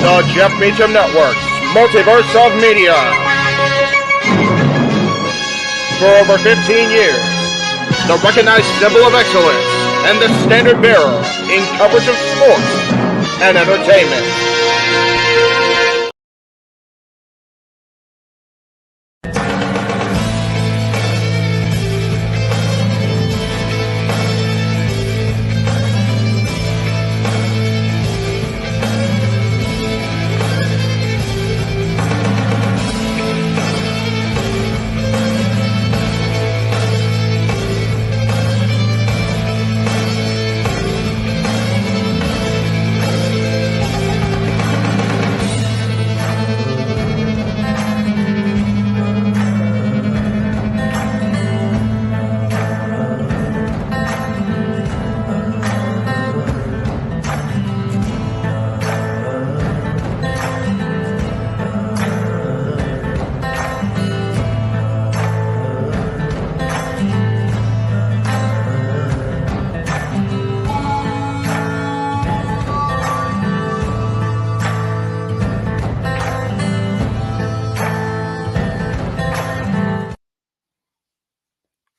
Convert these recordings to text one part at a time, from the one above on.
The Jeff Meacham Network's Multiverse of Media. For over 15 years, the recognized symbol of excellence and the standard bearer in coverage of sports and entertainment.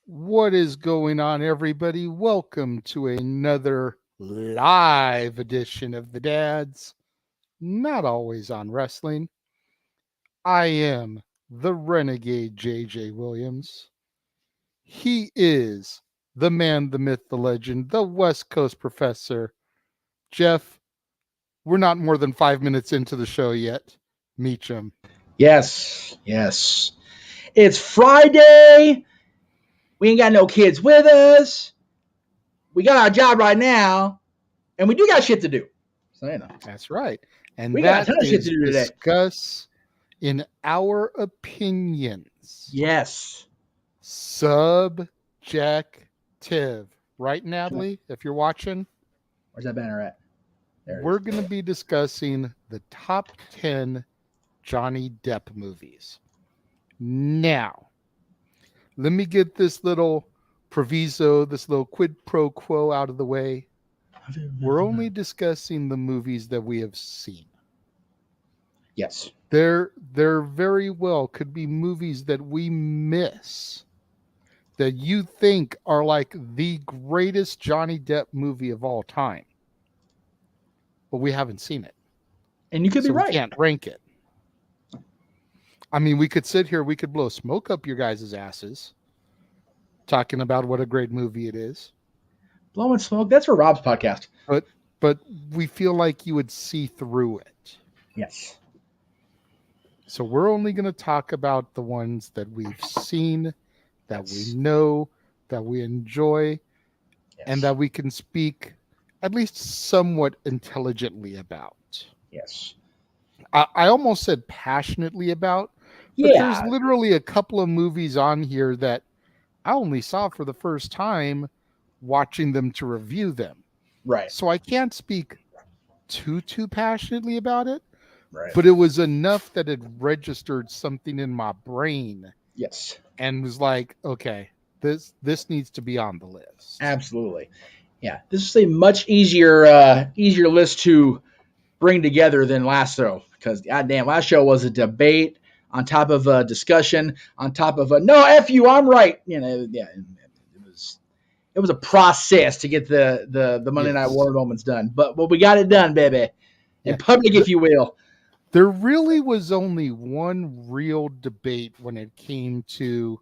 What is going on, everybody? Welcome to another live edition of the Dads, not always on wrestling. I am the Renegade JJ Williams. He is the man, the myth, the legend, the West Coast professor. Jeff, we're not more than 5 minutes into the show yet. Meacham. Yes. It's Friday. We ain't got no kids with us. We got our job right now, and we do got shit to do. So, you know. That's right. And we got a ton of shit to do today. Discuss in our opinions. Yes. Subjective. Right, Natalie? If you're watching. Where's that banner at? We're going to be discussing the top 10 Johnny Depp movies. Now, let me get this little proviso, this little quid pro quo out of the way. We're only discussing the movies that we have seen. Yes. There very well could be movies that we miss that you think are like the greatest Johnny Depp movie of all time, but we haven't seen it. And you could be So right. We can't rank it. I mean, we could sit here, we could blow smoke up your guys' asses talking about what a great movie it is. Blowing smoke, that's for Rob's podcast. But we feel like you would see through it. Yes. So we're only going to talk about the ones that we've seen, that we know, that we enjoy, and that we can speak at least somewhat intelligently about. Yes. I almost said passionately about, but there's literally a couple of movies on here that I only saw for the first time watching them to review them. Right. So I can't speak too passionately about it. Right. But it was enough that it registered something in my brain. Yes. And was like, okay, this needs to be on the list. Absolutely. Yeah. This is a much easier list to bring together than last show, because goddamn, last show was a debate on top of a discussion on top of a no F you, I'm right. You know, yeah. It was a process to get the Monday Night War moments done. But we got it done, baby. In public, if you will. There really was only one real debate when it came to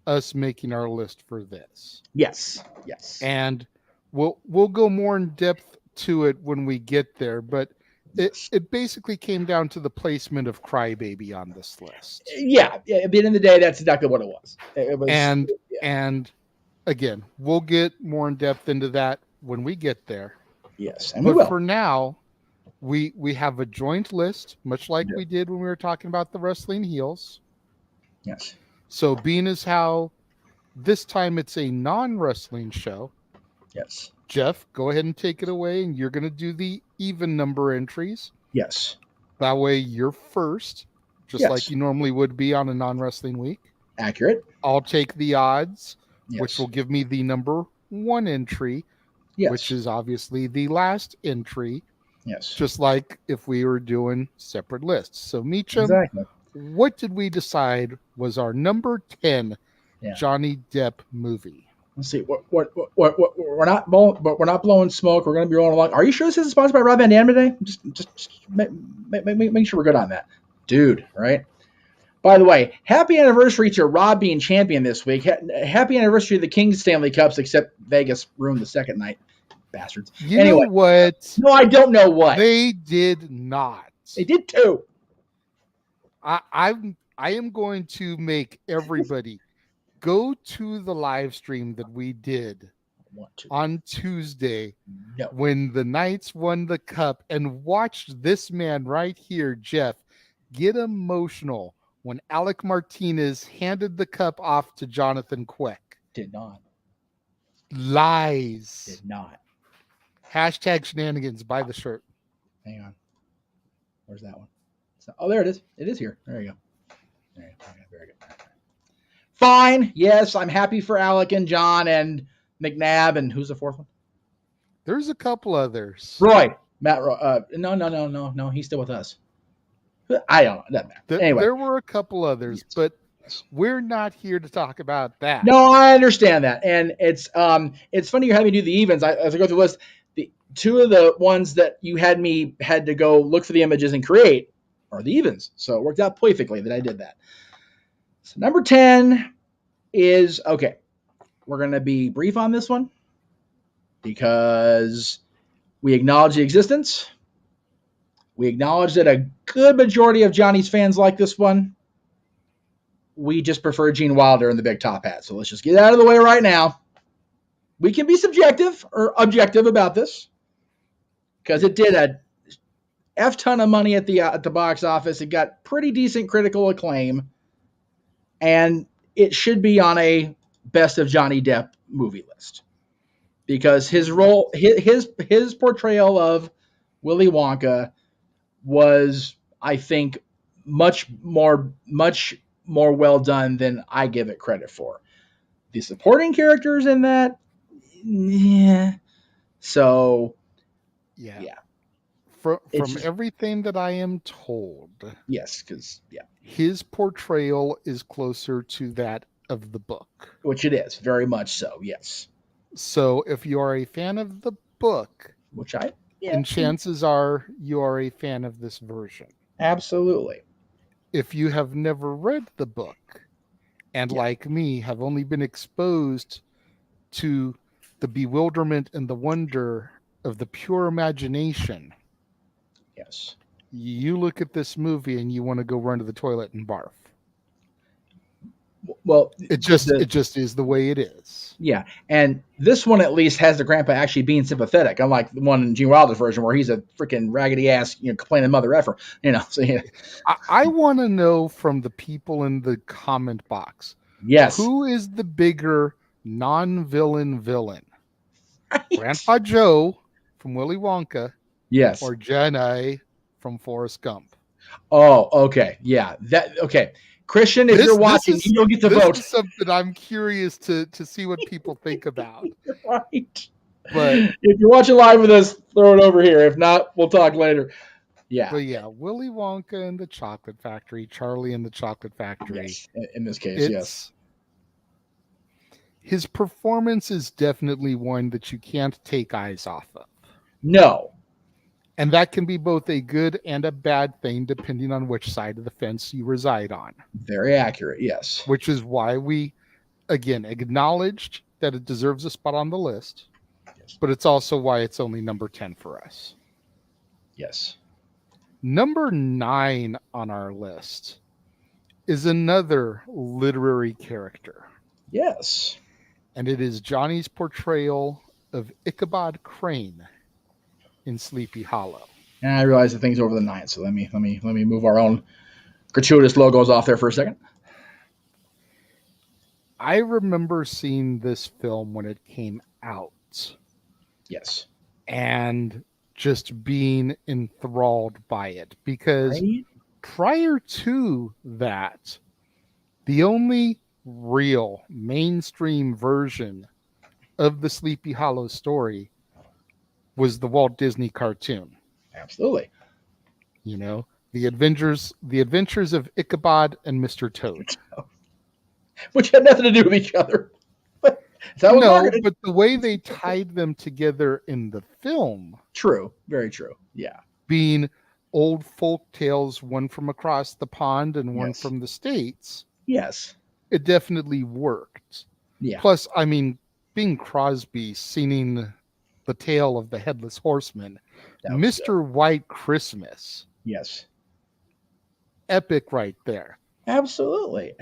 us making our list for this. Yes. And we'll go more in depth to it when we get there, but it basically came down to the placement of Crybaby on this list. Yeah, at the end of the day, that's exactly what it was. And again, we'll get more in depth into that when we get there. Yes, and but we will. For now, we have a joint list, much like we did when we were talking about the wrestling heels. Yes. So being as how this time it's a non-wrestling show. Yes. Jeff, go ahead and take it away, and you're going to do the even number entries. Yes. That way you're first, just like you normally would be on a non-wrestling week. Accurate. I'll take the odds, which will give me the number one entry, which is obviously the last entry. Yes. Just like if we were doing separate lists. So, Meacham, what did we decide was our number 10 Johnny Depp movie? Let's see. We're not blowing smoke. We're going to be rolling along. Are you sure this isn't sponsored by Rob Van Dam today? Just make sure we're good on that, dude. Right. By the way, happy anniversary to Rob being champion this week. Happy anniversary to the King's Stanley Cups, except Vegas ruined the second night. Bastards. You know what? No, I don't know what. They did not. They did too. I am going to make everybody go to the live stream that we did on Tuesday when the Knights won the cup and watch this man right here, Jeff, get emotional when Alec Martinez handed the cup off to Jonathan Quick. Did not. Lies. Did not. Hashtag shenanigans. Buy the shirt. Hang on. Where's that one? Oh, there it is. It is here. There you go. Okay, very good. Fine. Yes, I'm happy for Alec and John and McNabb. And who's the fourth one? There's a couple others. Roy. Matt Roy. No. He's still with us. I don't know. It doesn't matter. Anyway. There were a couple others, but we're not here to talk about that. No, I understand that. And it's funny you're having me do the evens. As I go through the list, the two of the ones that you had to go look for the images and create are the evens. So it worked out perfectly that I did that. So number 10 is, okay, we're going to be brief on this one because we acknowledge the existence. We acknowledge that a good majority of Johnny's fans like this one. We just prefer Gene Wilder in the big top hat. So let's just get out of the way right now. We can be subjective or objective about this because it did a F ton of money at the box office. It got pretty decent critical acclaim, and it should be on a best of Johnny Depp movie list because his role, his portrayal of Willy Wonka was, I think, much more more well done than I give it credit for. The supporting characters in that, yeah. So, Yeah. yeah. From just, everything that I am told, yes, because, yeah. his portrayal is closer to that of the book. Which it is, very much so, yes. So if you are a fan of the book, Which I, yeah. then chances are you are a fan of this version. Absolutely. If you have never read the book, and like me, have only been exposed to the bewilderment and the wonder of the pure imagination, yes, you look at this movie and you want to go run to the toilet and barf. Well, it just is the way it is. Yeah, and this one at least has the grandpa actually being sympathetic, unlike the one in Gene Wilder's version where he's a freaking raggedy ass, complaining mother effer. So yeah. I want to know from the people in the comment box. Yes. Who is the bigger non-villain villain? Right. Grandpa Joe from Willy Wonka, yes, or Jenny from Forrest Gump? Oh, okay, yeah, okay. Christian, if you're watching, you don't get to vote. This is something I'm curious to see what people think about. Right. But if you're watching live with us, throw it over here. If not, we'll talk later. Yeah. But yeah, Willy Wonka and the Chocolate Factory, Charlie and the Chocolate Factory. Yes, in this case, yes. His performance is definitely one that you can't take eyes off of. No. And that can be both a good and a bad thing, depending on which side of the fence you reside on. Very accurate, yes. Which is why we, again, acknowledged that it deserves a spot on the list, yes. But it's also why it's only number 10 for us. Yes. Number 9 on our list is another literary character. Yes. And it is Johnny's portrayal of Ichabod Crane in Sleepy Hollow. And I realize the thing's over the 9, so let me move our own gratuitous logos off there for a second. I remember seeing this film when it came out. Yes. And just being enthralled by it, because prior to that, the only real mainstream version of the Sleepy Hollow story was the Walt Disney cartoon. Absolutely. The adventures of Ichabod and Mr. Toad. Which had nothing to do with each other. But the way they tied them together in the film. True. Very true. Yeah. Being old folk tales, one from across the pond and one from the States. Yes. It definitely worked. Yeah. Plus, Bing Crosby singing the tale of the Headless Horseman, Mr. White Christmas. Yes. Epic right there. Absolutely.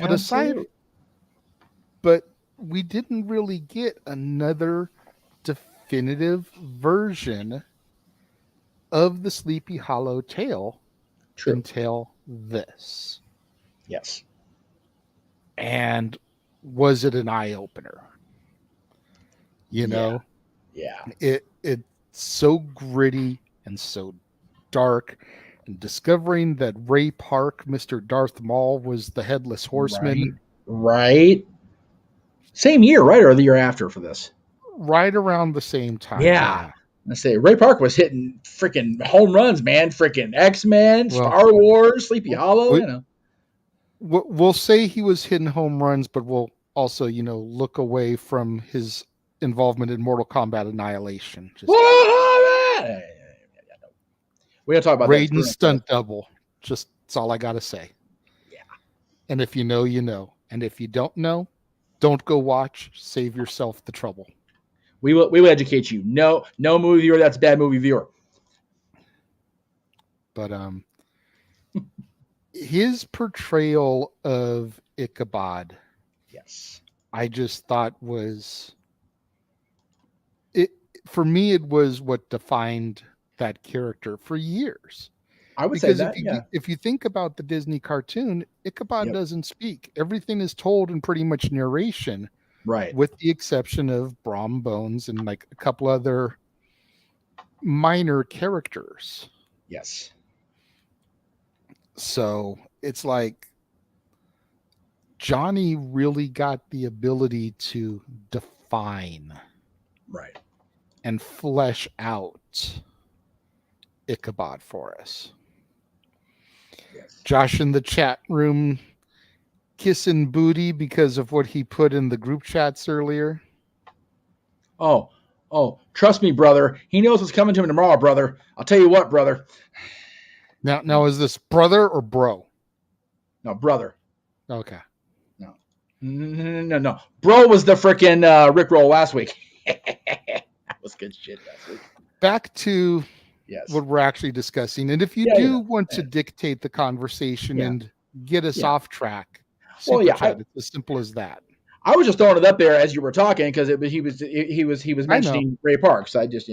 But we didn't really get another definitive version of the Sleepy Hollow tale until this. Yes. And was it an eye-opener? Yeah. It's so gritty and so dark, and discovering that Ray Park, Mr. Darth Maul, was the Headless Horseman. Right. Same year, right? Or the year after for this? Right around the same time. Yeah. I say Ray Park was hitting freaking home runs, man. Freaking X-Men, Star Wars, Sleepy Hollow, We'll say he was hitting home runs, but we'll also, look away from his involvement in Mortal Kombat Annihilation. We gotta talk about Raiden's stunt double. Just that's all I gotta say. Yeah. And if you know, you know. And if you don't know, don't go watch. Save yourself the trouble. We will educate you. No movie viewer that's a bad movie viewer. But his portrayal of Ichabod, yes, I just thought was it for me. It was what defined that character for years. I would say that, if you think about the Disney cartoon, Ichabod doesn't speak. Everything is told in pretty much narration, right? With the exception of Brom Bones and like a couple other minor characters. Yes. So it's like Johnny really got the ability to define Right. and flesh out Ichabod for us. Yes. Josh in the chat room kissing booty because of what he put in the group chats earlier. Oh, trust me, brother. He knows what's coming to him tomorrow, brother. I'll tell you what, brother. Now is this brother or bro? No, brother. Okay. No. Bro was the freaking Rickroll last week. That was good shit last week. Back to Yes. what we're actually discussing. And if you want to dictate the conversation and get us off track, super chat. It's as simple as that. I was just throwing it up there as you were talking because he was mentioning Ray Parks. I just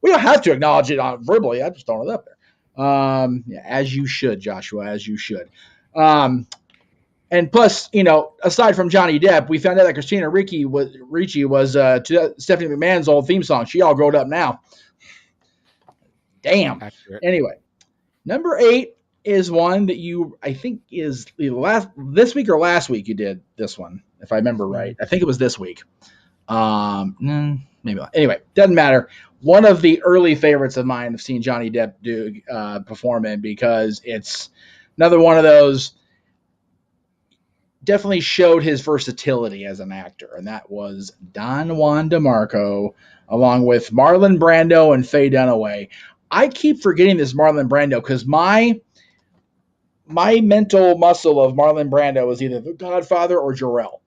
we don't have to acknowledge it verbally. I'm just throwing it up there. As you should, Joshua, as you should. And plus, aside from Johnny Depp, we found out that Christina Ricci was Stephanie McMahon's old theme song. She all grown up now. Damn. Accurate. Anyway, number 8 is one that I think is this week or last week you did this one, if I remember right. I think it was this week. Maybe not. Anyway, doesn't matter. One of the early favorites of mine I've seen Johnny Depp perform in because it's another one of those. Definitely showed his versatility as an actor, and that was Don Juan DeMarco, along with Marlon Brando and Faye Dunaway. I keep forgetting this Marlon Brando because my mental muscle of Marlon Brando was either The Godfather or Jarrell.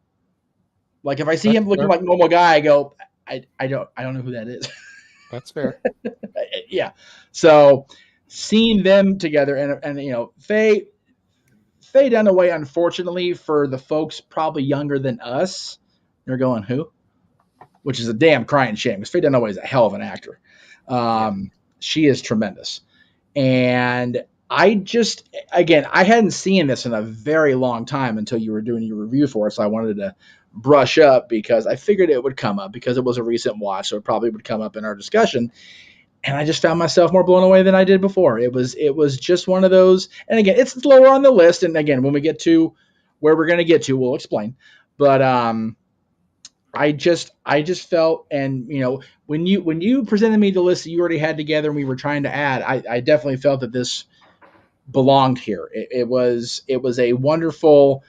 Like if I see him looking like a normal guy, I go, I don't know who that is. That's fair. Yeah. So seeing them together and Faye Dunaway, unfortunately, for the folks probably younger than us, they're going, who? Which is a damn crying shame because Faye Dunaway is a hell of an actor. She is tremendous. And I hadn't seen this in a very long time until you were doing your review for it, so I wanted to brush up because I figured it would come up because it was a recent watch, so it probably would come up in our discussion. And I just found myself more blown away than I did before. It was just one of those. And again, it's lower on the list. And again, when we get to where we're going to get to, we'll explain. But I just felt, and when you presented me the list that you already had together and we were trying to add, I definitely felt that this belonged here. It was a wonderful,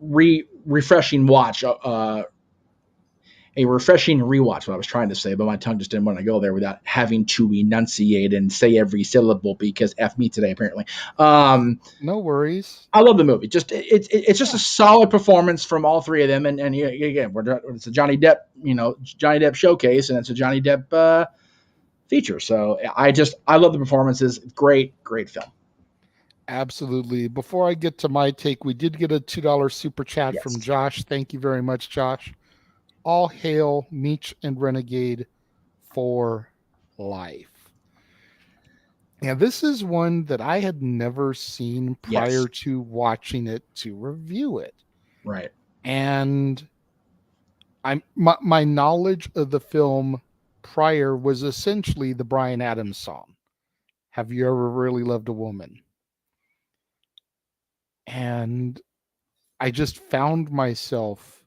refreshing watch. A refreshing rewatch, what I was trying to say, but my tongue just didn't want to go there without having to enunciate and say every syllable because F me today, apparently. No worries. I love the movie. It's just a solid performance from all three of them. And again, it's a Johnny Depp showcase, and it's a Johnny Depp feature. So I love the performances. Great film. Absolutely. Before I get to my take, we did get a $2 super chat from Josh. Thank you very much, Josh. All hail Meech and Renegade for life. Now, this is one that I had never seen prior to watching it to review it. Right. And my knowledge of the film prior was essentially the Bryan Adams song, Have You Ever Really Loved a Woman? And I just found myself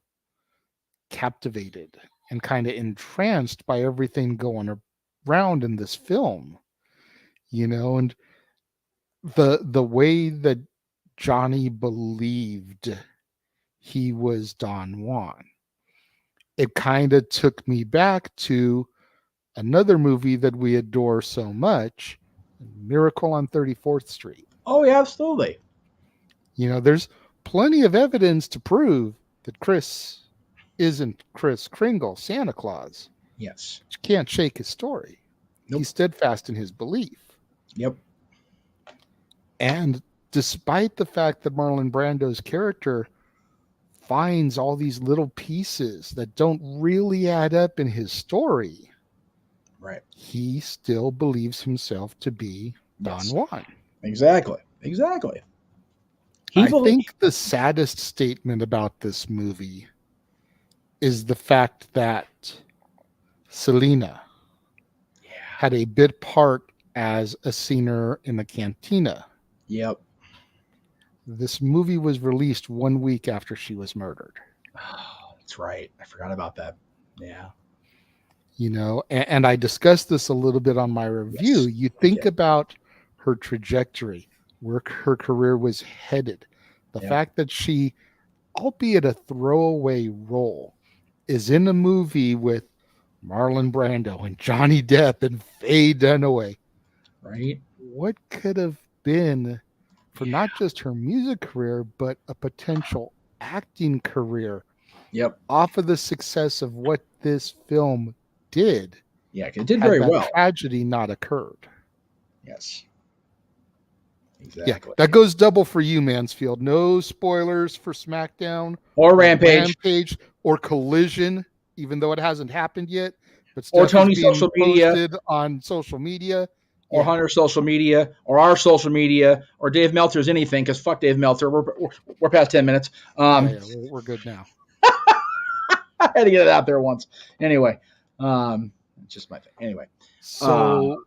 captivated and kind of entranced by everything going around in this film, and the way that Johnny believed he was Don Juan. It kind of took me back to another movie that we adore so much, Miracle on 34th Street. Oh, yeah, absolutely. There's plenty of evidence to prove that Chris isn't Kris Kringle, Santa Claus. Yes. But you can't shake his story. Nope. He's steadfast in his belief. Yep. And despite the fact that Marlon Brando's character finds all these little pieces that don't really add up in his story, right, he still believes himself to be Don Juan. Exactly. I think the saddest statement about this movie is the fact that Selena had a bit part as a singer in the cantina. Yep. This movie was released 1 week after she was murdered. Oh, that's right. I forgot about that. Yeah. You know, and I discussed this a little bit on my review. Yes, You think about her trajectory, where her career was headed. The fact that she, albeit a throwaway role, is in a movie with Marlon Brando and Johnny Depp and Faye Dunaway. Right. What could have been for not just her music career, but a potential acting career Yep. off of the success of what this film did. Yeah, it did had very that well. tragedy not occurred. Yes. Exactly. Yeah, that goes double for you, Mansfield. No spoilers for SmackDown Or Rampage. or Collision, even though it hasn't happened yet. But Or stuff is Tony's being social media. posted on social media. Or Hunter's social media, or our social media, or Dave Meltzer's anything, because fuck Dave Meltzer. We're past 10 minutes. We're good now. I had to get it out there once. Anyway, it's just my thing. Anyway. So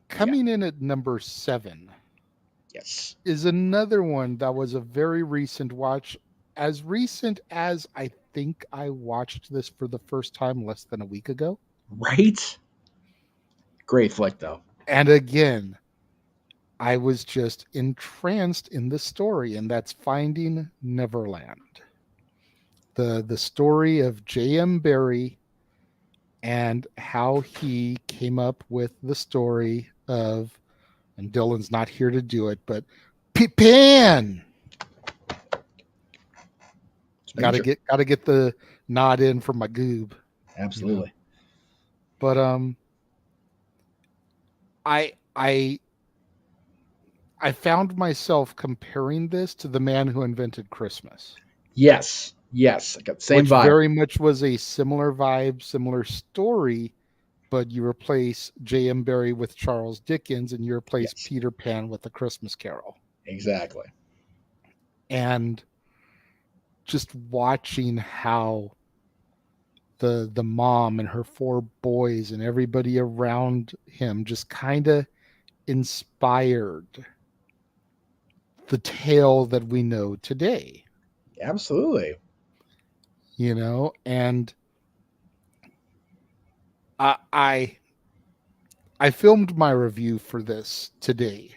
coming in at number 7. Yes. Is another one that was a very recent watch. As recent as I think I watched this for the first time less than a week ago. Right? Great flick, though. And again, I was just entranced in the story, and that's Finding Neverland. The story of J.M. Barrie and how he came up with the story of, and Dylan's not here to do it, but Pan. Gotta get the nod in from my goob. Absolutely. You know? But I found myself comparing this to The Man Who Invented Christmas. Yes. I got the same vibe. Very much was a similar vibe, similar story, but you replace J.M. Barrie with Charles Dickens, and you replace Peter Pan with A Christmas Carol. Exactly. And just watching how the mom and her 4 boys and everybody around him just kind of inspired the tale that we know today. Absolutely. You know, and I filmed my review for this today.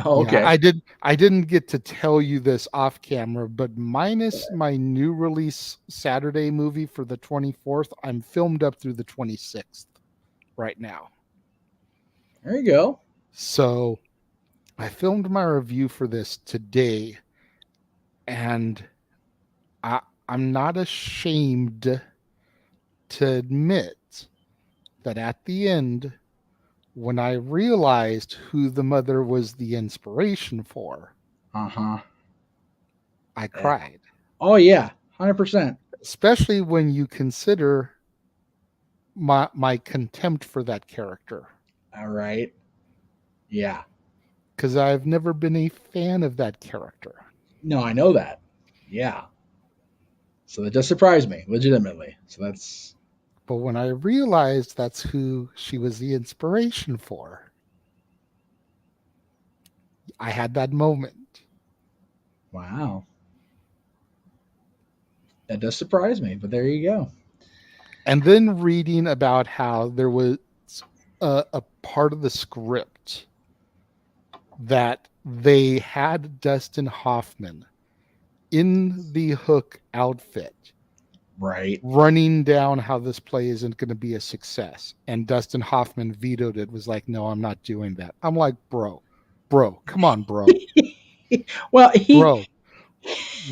Oh, okay. Yeah, I didn't get to tell you this off camera, but minus my new release Saturday movie for the 24th, I'm filmed up through the 26th right now. There you go. So I filmed my review for this today, and I'm not ashamed to admit that at the end, when I realized who the mother was the inspiration for, I cried. Oh, yeah, 100%. Especially when you consider my contempt for that character. All right. Yeah. Because I've never been a fan of that character. No, I know that. Yeah. So that does surprise me, legitimately. So that's... But when I realized that's who she was the inspiration for, I had that moment. Wow. That does surprise me, but there you go. And then reading about how there was a part of the script that they had Dustin Hoffman in the Hook outfit. Right. Running down how this play isn't going to be a success. And Dustin Hoffman vetoed it, was like, no, I'm not doing that. I'm like, bro, come on, bro. Well, bro,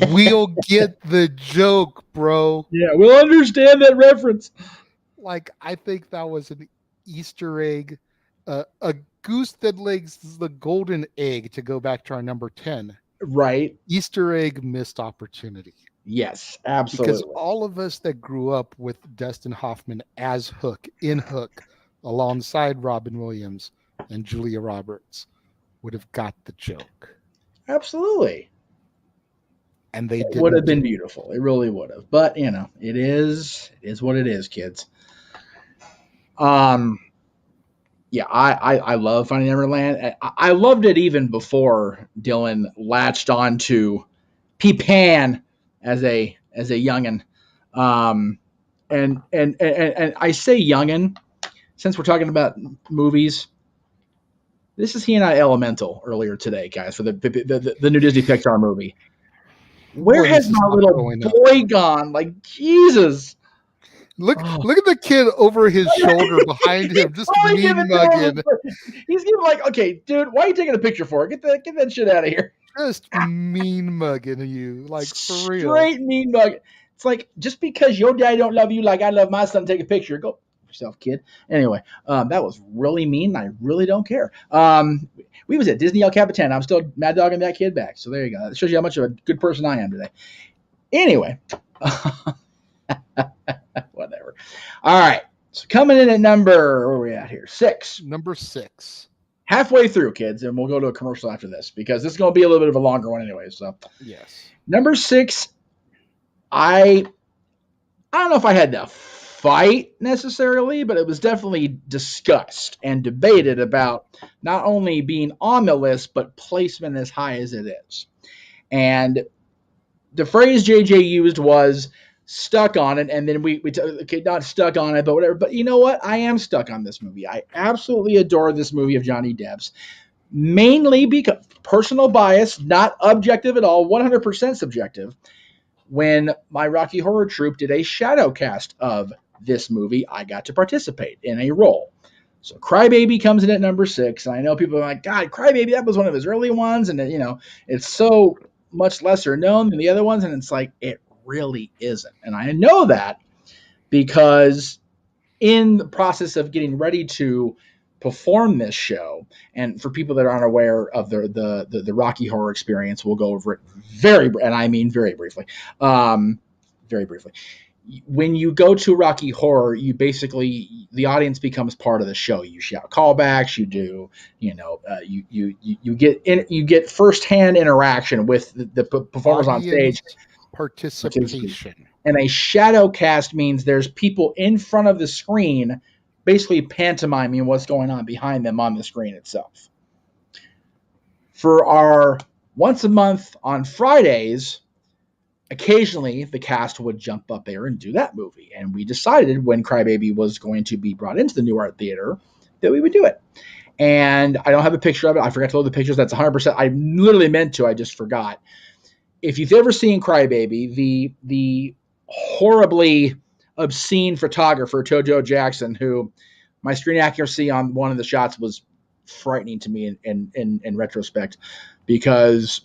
we'll get the joke, bro. Yeah, we'll understand that reference. Like, I think that was an Easter egg, a goose that lays the golden egg, to go back to our number 10. Right. Easter egg missed opportunity. Yes, absolutely. Because all of us that grew up with Dustin Hoffman as Hook, in Hook, alongside Robin Williams and Julia Roberts, would have got the joke. Absolutely. And they did. It would have been beautiful. It really would have. But, you know, it is what it is, kids. Yeah, I love Finding Neverland. I loved it even before Dylan latched on to Peepan as a youngin. Um, and I say youngin since we're talking about movies. This is he and I Elemental earlier today, guys, for the new Disney Pixar movie. Where Boy, has this is my not little going up. boy gone? Like Jesus! Look Oh. at the kid over his shoulder behind him, just Probably give mean it to him. mugging. He's giving like, okay, dude, why are you taking a picture for? Get that shit out of here. Just mean mugging you, like for real. Straight mean mug. It's like just because your dad don't love you like I love my son, take a picture. Go yourself, kid. Anyway, that was really mean. I really don't care. We was at Disney El Capitan. I'm still mad dogging that kid back. So there you go. It shows you how much of a good person I am today. Anyway, whatever. All right. So coming in at number, where are we at here? 6. Number 6. Halfway through, kids, and we'll go to a commercial after this because this is going to be a little bit of a longer one anyway. So yes, number 6. I don't know if I had to fight necessarily, but it was definitely discussed and debated about not only being on the list, but placement as high as it is. And the phrase JJ used was stuck on it. And then we okay, not stuck on it, but whatever. But you know what? I am stuck on this movie. I absolutely adore this movie of Johnny Depp's, mainly because personal bias, not objective at all, 100% subjective. When my Rocky Horror Troupe did a shadow cast of this movie, I got to participate in a role. So Crybaby comes in at number 6, and I know people are like, God, Crybaby, that was one of his early ones, and it's so much lesser known than the other ones, and it's like, it really isn't. And I know that because in the process of getting ready to perform this show, and for people that aren't aware of the Rocky Horror experience, we'll go over it very briefly. Very briefly. When you go to Rocky Horror, you basically, the audience becomes part of the show. You shout callbacks, you do, you get firsthand interaction with the performers on stage. Participation. And a shadow cast means there's people in front of the screen basically pantomiming what's going on behind them on the screen itself. For our once a month on Fridays, occasionally the cast would jump up there and do that movie. And we decided when Crybaby was going to be brought into the New Art Theater that we would do it. And I don't have a picture of it. I forgot to load the pictures. That's 100%. I literally meant to. I just forgot. If you've ever seen Crybaby, the horribly obscene photographer, Tojo Jackson, who my screen accuracy on one of the shots was frightening to me in retrospect, because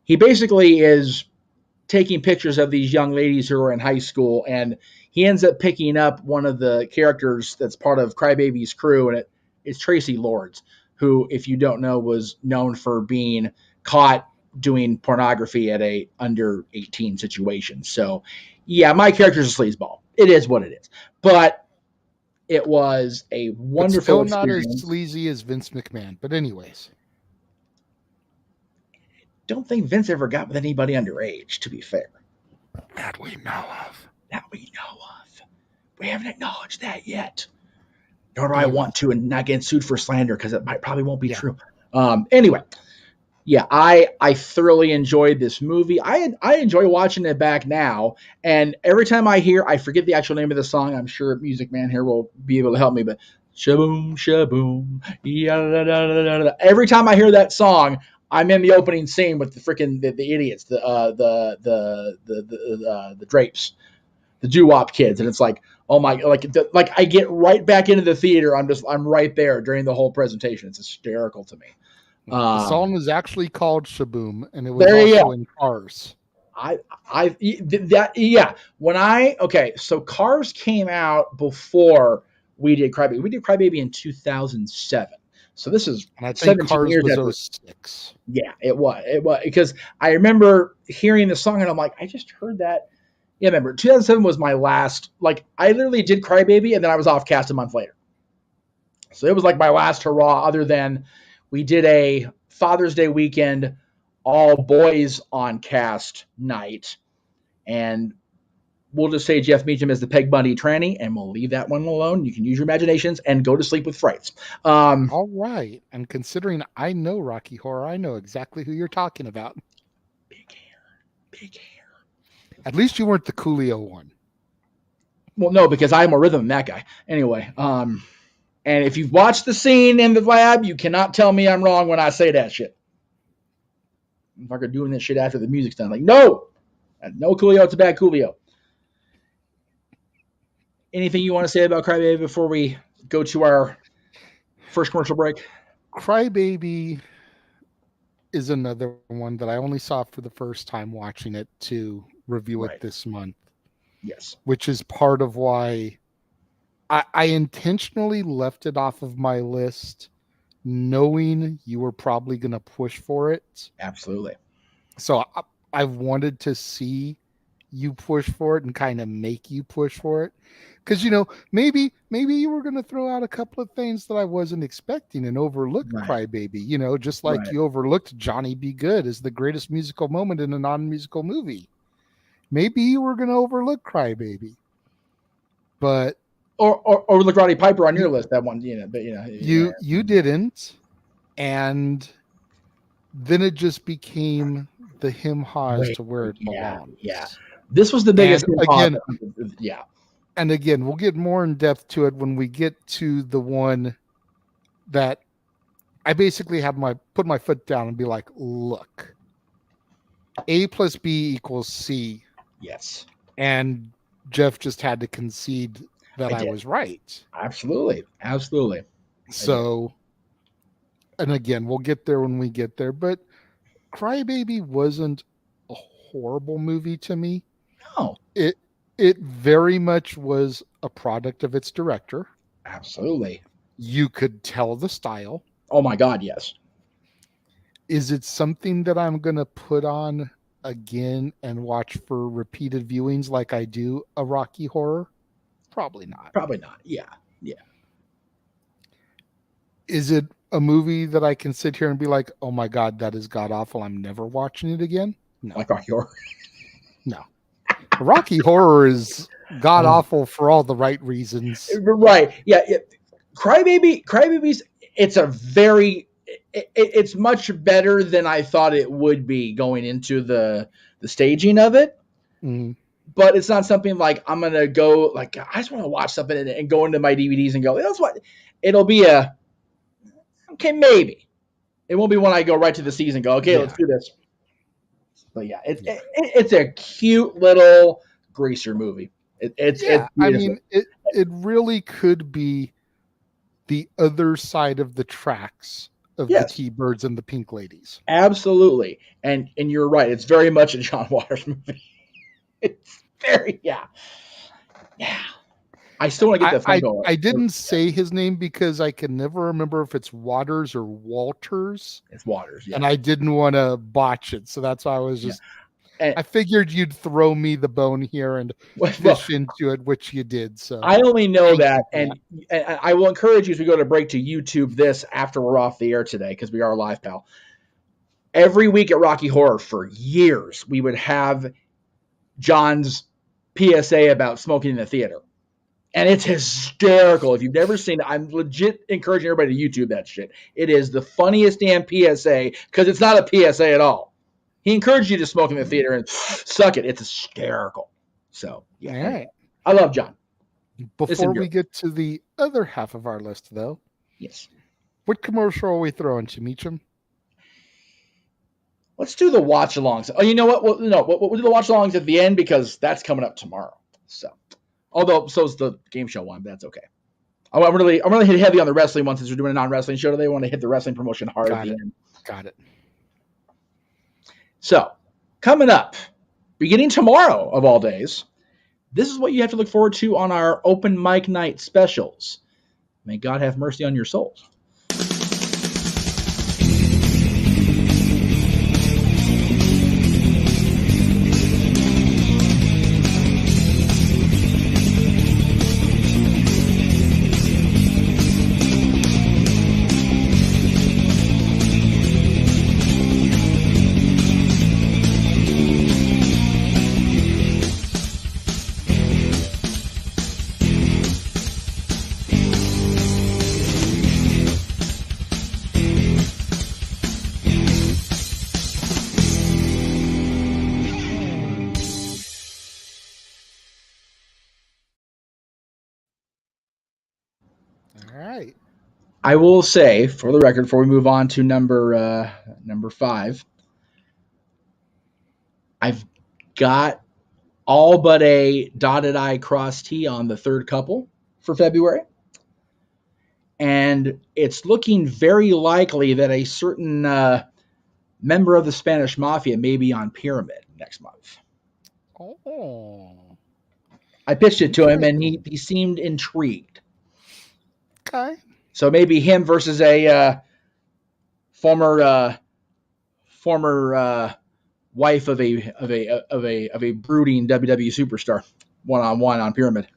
he basically is taking pictures of these young ladies who are in high school, and he ends up picking up one of the characters that's part of Crybaby's crew, and it's Tracy Lords, who, if you don't know, was known for being caught doing pornography at a under 18 situation. So yeah, my character's a sleazeball. It is what it is. But it was a wonderful experience. Still experience. not as sleazy as Vince McMahon. But anyways. Don't think Vince ever got with anybody underage, to be fair. That we know of. We haven't acknowledged that yet. Nor do I want to, and not get sued for slander, because it probably won't be true. Anyway. Yeah, I thoroughly enjoyed this movie. I enjoy watching it back now, and every time I forget the actual name of the song. I'm sure Music Man here will be able to help me, but shaboom shaboom, yeah. Every time I hear that song, I'm in the opening scene with the freaking the idiots, the drapes, the doo-wop kids, and it's like, oh my, like I get right back into the theater. I'm right there during the whole presentation. It's hysterical to me. The song was actually called Shaboom, and it was also in Cars. So Cars came out before we did Crybaby. We did Crybaby in 2007. So this is, and I think Cars was after. 06. Yeah, it was because I remember hearing the song and I'm like, I just heard that. Yeah, remember 2007 was my last. Like, I literally did Crybaby and then I was off cast a month later. So it was like my last hurrah, other than we did a Father's Day weekend, all boys on cast night. And we'll just say Jeff Meacham is the Peg Bundy tranny, and we'll leave that one alone. You can use your imaginations and go to sleep with frights. All right. And considering I know Rocky Horror, I know exactly who you're talking about. Big hair. At least you weren't the Coolio one. Well, no, because I have more rhythm than that guy. Anyway, and if you've watched the scene in the lab, you cannot tell me I'm wrong when I say that shit. If I could doing this shit after the music's done, like, no Coolio, it's a bad Coolio. Anything you want to say about Crybaby before we go to our first commercial break? Crybaby is another one that I only saw for the first time watching it to review it this month. Yes. Which is part of why I intentionally left it off of my list, knowing you were probably going to push for it. Absolutely. So I wanted to see you push for it and kind of make you push for it. Because, maybe you were going to throw out a couple of things that I wasn't expecting and overlook Crybaby, just like you overlooked Johnny Be Good as the greatest musical moment in a non-musical movie. Maybe you were going to overlook Crybaby. But or look Roddy Piper on your list, that one, but you didn't, and then it just became the him-haws to where it belongs. Yeah, this was the biggest again. And again, we'll get more in depth to it when we get to the one that I basically had put my foot down and be like, look, A plus B equals C. Yes, and Jeff just had to concede that I was right. Absolutely. So, and again, we'll get there when we get there, but Crybaby wasn't a horrible movie to me. No. It very much was a product of its director. Absolutely. You could tell the style. Oh my God, yes. Is it something that I'm going to put on again and watch for repeated viewings like I do a Rocky Horror? Probably not. Yeah. Is it a movie that I can sit here and be like, oh my God, that is god awful, I'm never watching it again? No. Like Rocky Horror? No. Rocky Horror is god awful for all the right reasons. Right. Yeah. Crybaby's it's much better than I thought it would be going into the staging of it. Mm. But it's not something like I'm going to go, like, I just want to watch something and go into my DVDs and go, that's what it'll be okay, maybe. It won't be when I go right to the season and go, okay, let's do this. But yeah, it's a cute little greaser movie. It's I mean, it really could be the other side of the tracks of the T-Birds and the Pink Ladies. Absolutely. And you're right. It's very much a John Waters movie. It's very, yeah. I still want to get that phone going. I didn't say his name because I can never remember if it's Waters or Walters. It's Waters, yeah. And I didn't want to botch it. So that's why I was just... I figured you'd throw me the bone here and fish into it, which you did. So I only know that, and I will encourage you as we go to break to YouTube this after we're off the air today, because we are live, pal. Every week at Rocky Horror for years, we would have John's PSA about smoking in the theater. And it's hysterical. If you've never seen it, I'm legit encouraging everybody to YouTube that shit. It is the funniest damn PSA, because it's not a PSA at all. He encouraged you to smoke in the theater and suck it. It's hysterical. So, yeah. All right. I love John. Before we get to the other half of our list, though. Yes. What commercial are we throwing, Meacham? Let's do the watch-alongs. Oh, you know what? We'll do the watch-alongs at the end, because that's coming up tomorrow. So, although, so's the game show one, but that's okay. I'm really hit heavy on the wrestling one since we're doing a non-wrestling show today. I want to hit the wrestling promotion hard at the end. Got it. So, coming up, beginning tomorrow of all days, this is what you have to look forward to on our open mic night specials. May God have mercy on your souls. All right. I will say, for the record, before we move on to number 5, I've got all but a dotted I crossed T on the third couple for February. And it's looking very likely that a certain member of the Spanish Mafia may be on Pyramid next month. Oh. I pitched it to him, and he seemed intrigued. Okay. So maybe him versus a former wife of a brooding WWE superstar, 1-on-1 on Pyramid.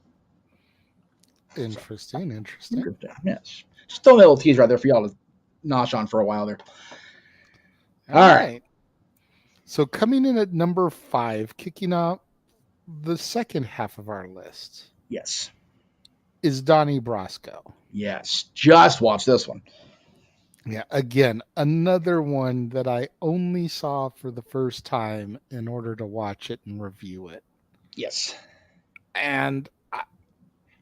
Interesting. Yes. Just throw a little teaser out there for y'all to nosh on for a while there. All right. So coming in at number 5, kicking off the second half of our list. Yes. Is Donnie Brasco. Yes. Just watch this one. Yeah. Again, another one that I only saw for the first time in order to watch it and review it. Yes. And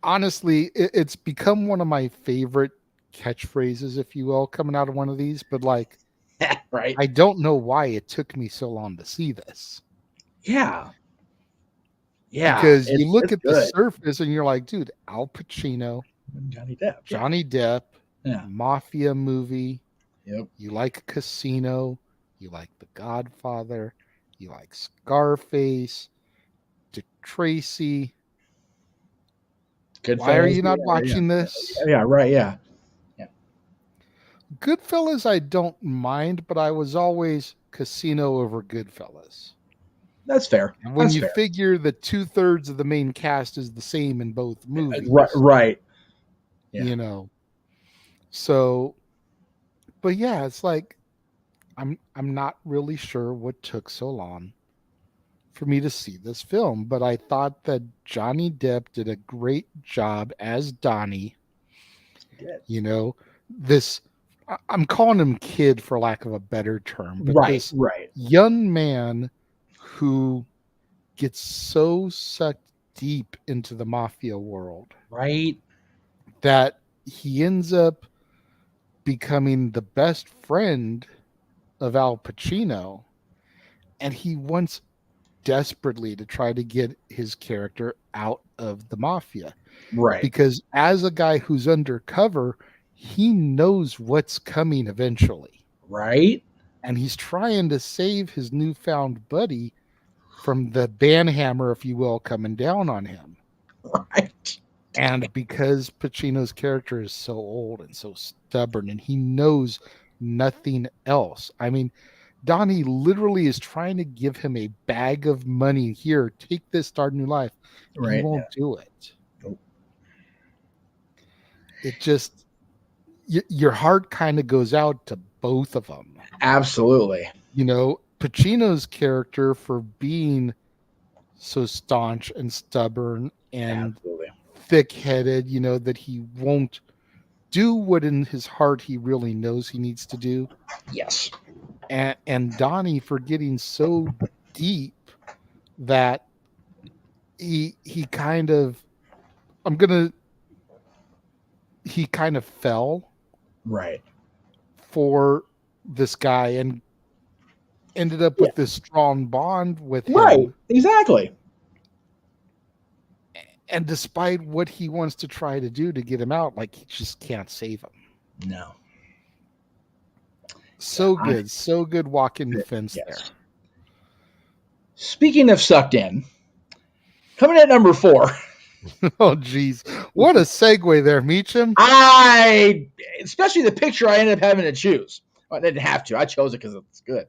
honestly, it's become one of my favorite catchphrases, if you will, coming out of one of these. But like, right. I don't know why it took me so long to see this. Yeah. Yeah. Because you look at the surface and you're like, dude, Al Pacino, Johnny Depp. Yeah. Mafia movie. Yep. You like Casino. You like The Godfather. You like Scarface. Dick Tracy. Why are you not watching this? Yeah, right. Yeah. Goodfellas, I don't mind, but I was always Casino over Goodfellas. That's fair. And when you figure that 2/3 of the main cast is the same in both movies, right? Yeah. You know, so, but yeah, it's like I'm not really sure what took so long for me to see this film, but I thought that Johnny Depp did a great job as Donnie. You know, I'm calling him kid for lack of a better term, but this young man who gets so sucked deep into the mafia world, right, that he ends up becoming the best friend of Al Pacino, and he wants desperately to try to get his character out of the mafia, right? Because as a guy who's undercover, he knows what's coming eventually. Right. And he's trying to save his newfound buddy from the banhammer, if you will, coming down on him. Right. And because Pacino's character is so old and so stubborn and he knows nothing else. I mean, Donnie literally is trying to give him a bag of money. Here, take this, start a new life. Right. He won't do it. Nope. It just... your heart kind of goes out to both of them. Absolutely. You know, Pacino's character for being so staunch and stubborn and thick-headed, you know, that he won't do what in his heart he really knows he needs to do. Yes. And Donnie for getting so deep that he kind of he kind of fell right for this guy and ended up with this strong bond with him. Right, exactly. And despite what he wants to try to do to get him out, like, he just can't save him. No. So good walking the fence there. Speaking of sucked in, coming at number 4. Oh, geez. What a segue there, Meacham. Especially the picture I ended up having to choose. Well, I didn't have to. I chose it because it's good.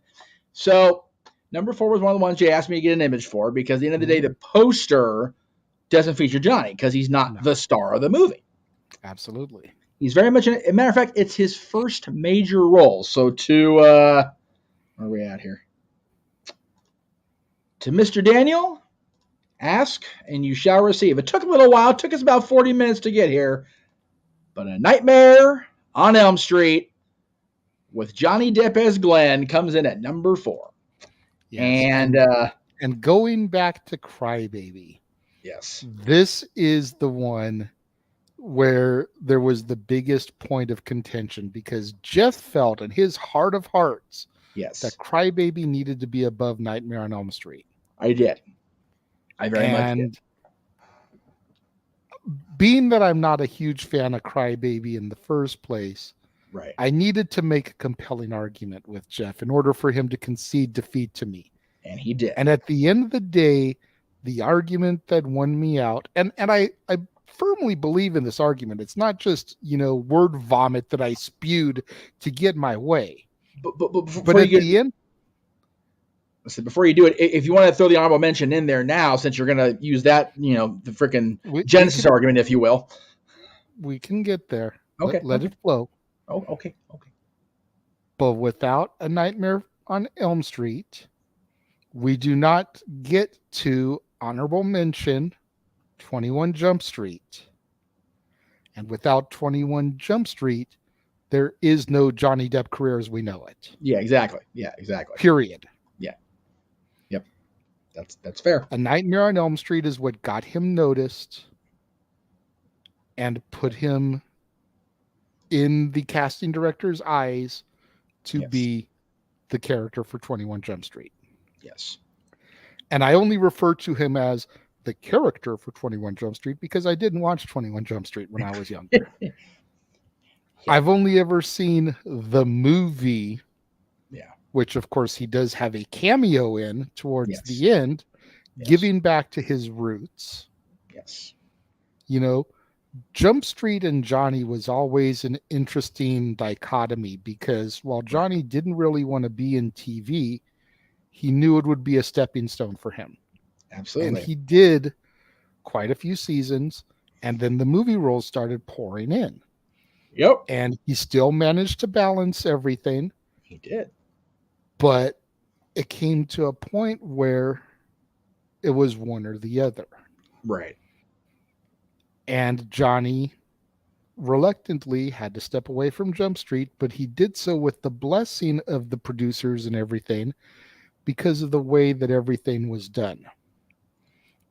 So, number 4 was one of the ones you asked me to get an image for, because at the end of the day, the poster doesn't feature Johnny because he's not the star of the movie. Absolutely. He's very much, a matter of fact, it's his first major role. So where are we at here? To Mr. Daniel, ask and you shall receive. It took a little while. It took us about 40 minutes to get here. But A Nightmare on Elm Street with Johnny Depp as Glenn comes in at number 4. Yes. And going back to Crybaby. Yes. This is the one where there was the biggest point of contention, because Jeff felt in his heart of hearts Yes. that Crybaby needed to be above Nightmare on Elm Street. I did. I very much did. Being that I'm not a huge fan of Crybaby in the first place, right, I needed to make a compelling argument with Jeff in order for him to concede defeat to me. And he did. And at the end of the day, the argument that won me out, and I firmly believe in this argument. It's not just, word vomit that I spewed to get my way. But at the end, so before you do it, if you want to throw the honorable mention in there now, since you're going to use that, the freaking Genesis argument, if you will. We can get there. Okay. Let it flow. Oh, okay. But without A Nightmare on Elm Street, we do not get to honorable mention 21 Jump Street. And without 21 Jump Street, there is no Johnny Depp career as we know it. Yeah, exactly. Period. Yeah. Yep. That's fair. A Nightmare on Elm Street is what got him noticed and put him in the casting director's eyes to be the character for 21 Jump Street. Yes. And I only refer to him as the character for 21 Jump Street because I didn't watch 21 Jump Street when I was younger. I've only ever seen the movie, which of course he does have a cameo in towards the end, giving back to his roots. Yes. Jump Street and Johnny was always an interesting dichotomy because while Johnny didn't really want to be in TV, he knew it would be a stepping stone for him. Absolutely. And he did quite a few seasons, and then the movie roles started pouring in. Yep. And he still managed to balance everything. He did. But it came to a point where it was one or the other. Right. And Johnny reluctantly had to step away from Jump Street, but he did so with the blessing of the producers and everything because of the way that everything was done.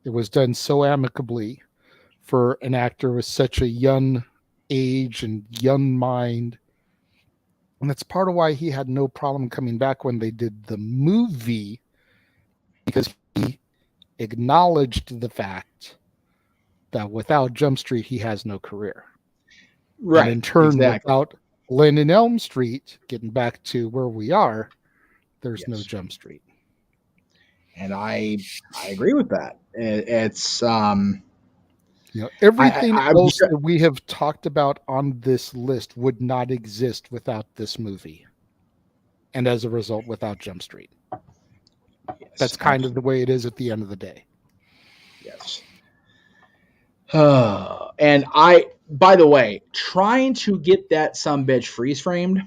It was done so amicably for an actor with such a young age and young mind. And that's part of why he had no problem coming back when they did the movie, because he acknowledged the fact that without Jump Street, he has no career. Right. And in turn, without Lynn and Elm Street, getting back to where we are, there's no Jump Street. And I agree with that. It's everything else that we have talked about on this list would not exist without this movie. And as a result, without Jump Street. Yes, that's kind of the way it is at the end of the day. Yes. And by the way, trying to get that sumbitch freeze framed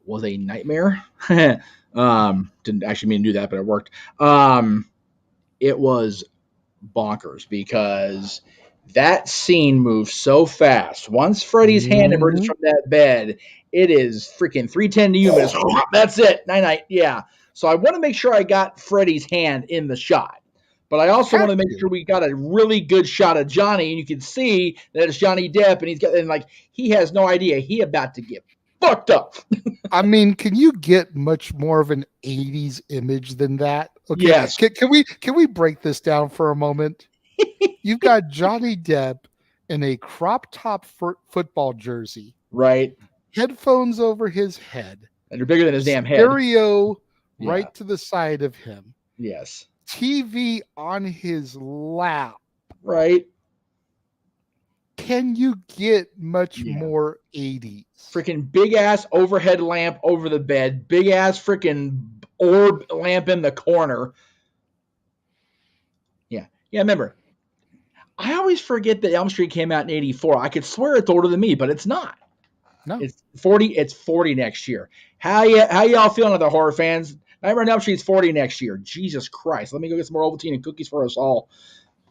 was a nightmare. Didn't actually mean to do that, but it worked. It was bonkers because that scene moves so fast. Once Freddy's hand emerges from that bed, it is freaking 310 to you, but that's it. Night. Yeah. So I want to make sure I got Freddy's hand in the shot. But I also want to make sure we got a really good shot of Johnny, and you can see that it's Johnny Depp, and he has no idea he about to get fucked up. I mean, can you get much more of an 80s image than that? Okay. Yes. Can we break this down for a moment? You've got Johnny Depp in a crop top football jersey. Right. Headphones over his head. And they're bigger than his damn head. Stereo right to the side of him. Yes. TV on his lap. Right. Can you get much more 80s? Freaking big ass overhead lamp over the bed. Big ass freaking orb lamp in the corner. Yeah. Yeah, remember. I always forget that Elm Street came out in 84. I could swear it's older than me, but it's not. No. It's 40. It's 40 next year. How y'all feeling, other horror fans? Nightmare on Elm Street's 40 next year. Jesus Christ! Let me go get some more Ovaltine and cookies for us all.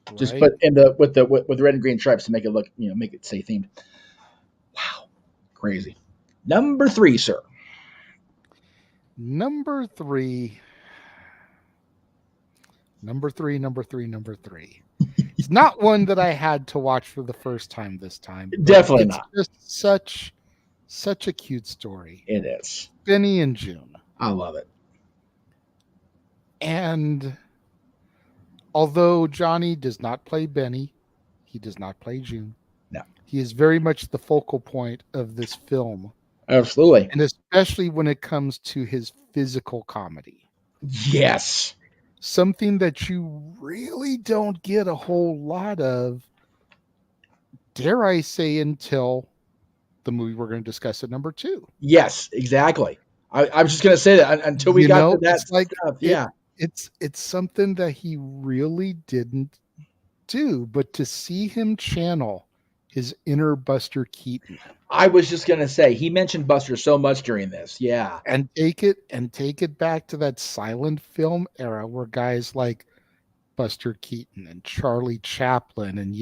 Right. Just put in with the red and green stripes to make it look, make it say themed. Wow, crazy. Number 3, sir. Number three It's not one that I had to watch for the first time this time. Definitely it's not. just such a cute story. It is. Benny and June. I love it. And although Johnny does not play Benny, he does not play June. No. He is very much the focal point of this film. Absolutely. And especially when it comes to his physical comedy. Yes. Something that you really don't get a whole lot of, dare I say, until the movie we're going to discuss at number 2. Yes, exactly. I was just going to say that until we got to that it's like stuff. Yeah. It's something that he really didn't do, but to see him channel his inner Buster Keaton. I was just going to say, he mentioned Buster so much during this. Yeah. And take it back to that silent film era where guys like Buster Keaton and Charlie Chaplin and,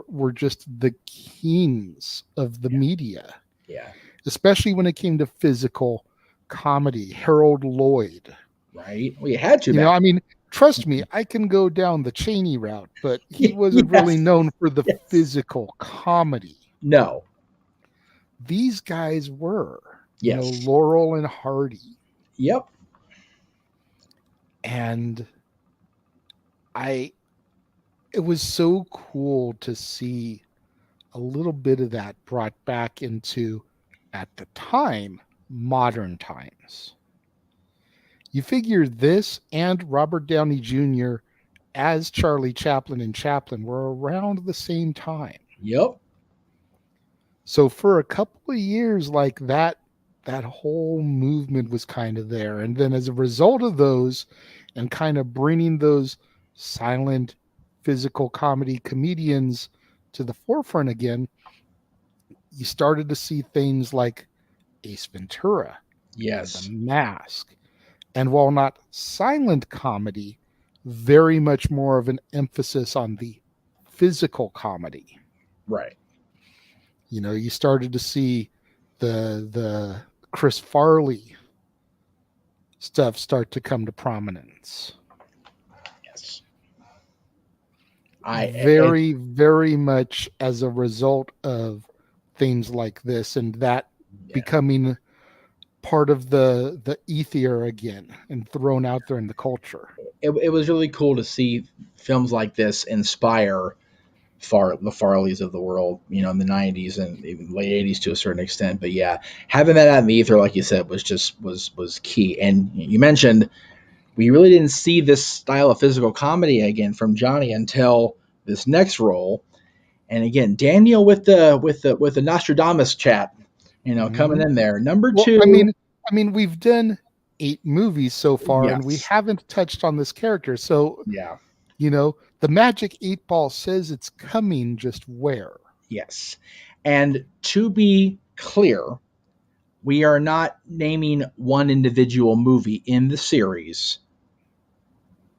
we're just the kings of the media. Yeah. Especially when it came to physical comedy. Harold Lloyd. Right. Well, you had to. I mean, trust me, I can go down the Chaney route, but he wasn't really known for the physical comedy. No. These guys were. Yes. Laurel and Hardy. Yep. And it was so cool to see a little bit of that brought back into, at the time, modern times. You figure this and Robert Downey Jr. as Charlie Chaplin and Chaplin were around the same time. Yep. So for a couple of years like that whole movement was kind of there. And then as a result of those and kind of bringing those silent physical comedy comedians to the forefront again, you started to see things like Ace Ventura. Yes. The Mask. And while not silent comedy, very much more of an emphasis on the physical comedy. Right. You started to see the Chris Farley stuff start to come to prominence. Yes. Very much as a result of things like this and that becoming part of the ether again and thrown out there in the culture. It was really cool to see films like this inspire the Farleys of the world, in the 90s and even late 80s to a certain extent. But yeah, having that out in the ether, like you said, was key. And you mentioned we really didn't see this style of physical comedy again from Johnny until this next role. And again, Daniel with the Nostradamus chat, coming in there. Number 2. I mean, we've done 8 movies so far, and we haven't touched on this character. So, the Magic 8 Ball says it's coming, just where? Yes. And to be clear, we are not naming one individual movie in the series,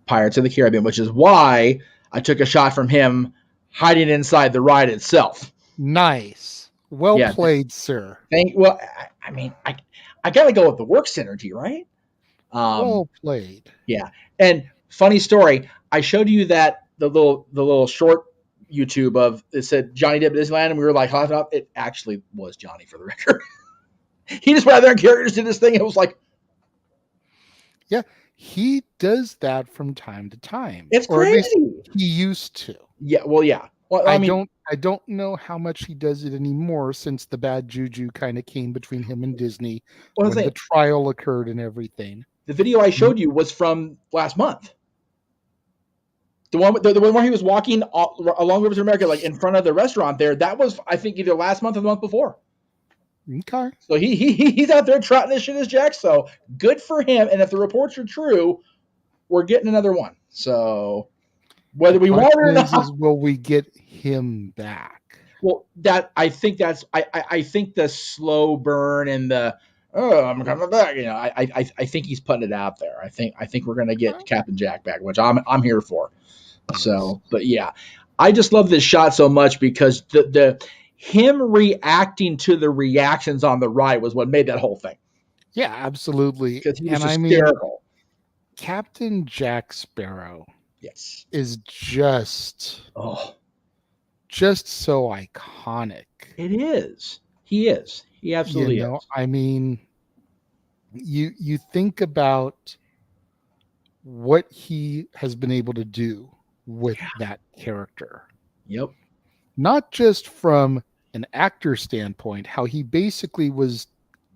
Pirates of the Caribbean, which is why I took a shot from him hiding inside the ride itself. Nice. Well played, sir. I got to go with the work synergy, right? Well played. Yeah. And funny story, I showed you that the little short YouTube of it said Johnny Depp at Disneyland, and we were like laughing up. It actually was Johnny, for the record. He just went out there and characters did this thing. It was like, yeah, he does that from time to time. It's crazy. He used to. Yeah. Well, yeah. Well, I don't know how much he does it anymore since the bad juju kind of came between him and Disney when the trial occurred and everything. The video I showed you was from last month. The one where he was walking along Rivers of America, like in front of the restaurant there. That was, I think, either last month or the month before. Okay. So he's out there trotting this shit as Jack. So good for him. And if the reports are true, we're getting another one. So whether we want it or not, will we get him back? Well, I think the slow burn and the I'm coming back. I think he's putting it out there. I think we're gonna get Captain Jack back, which I'm here for. So, but yeah, I just love this shot so much because the him reacting to the reactions on the ride was what made that whole thing. Yeah, absolutely. Because he was hysterical. Captain Jack Sparrow Yes. is just Oh, so iconic. it is. He is. He absolutely is. I mean, you think about what he has been able to do with that character. Yep. Not just from an actor standpoint, how he basically was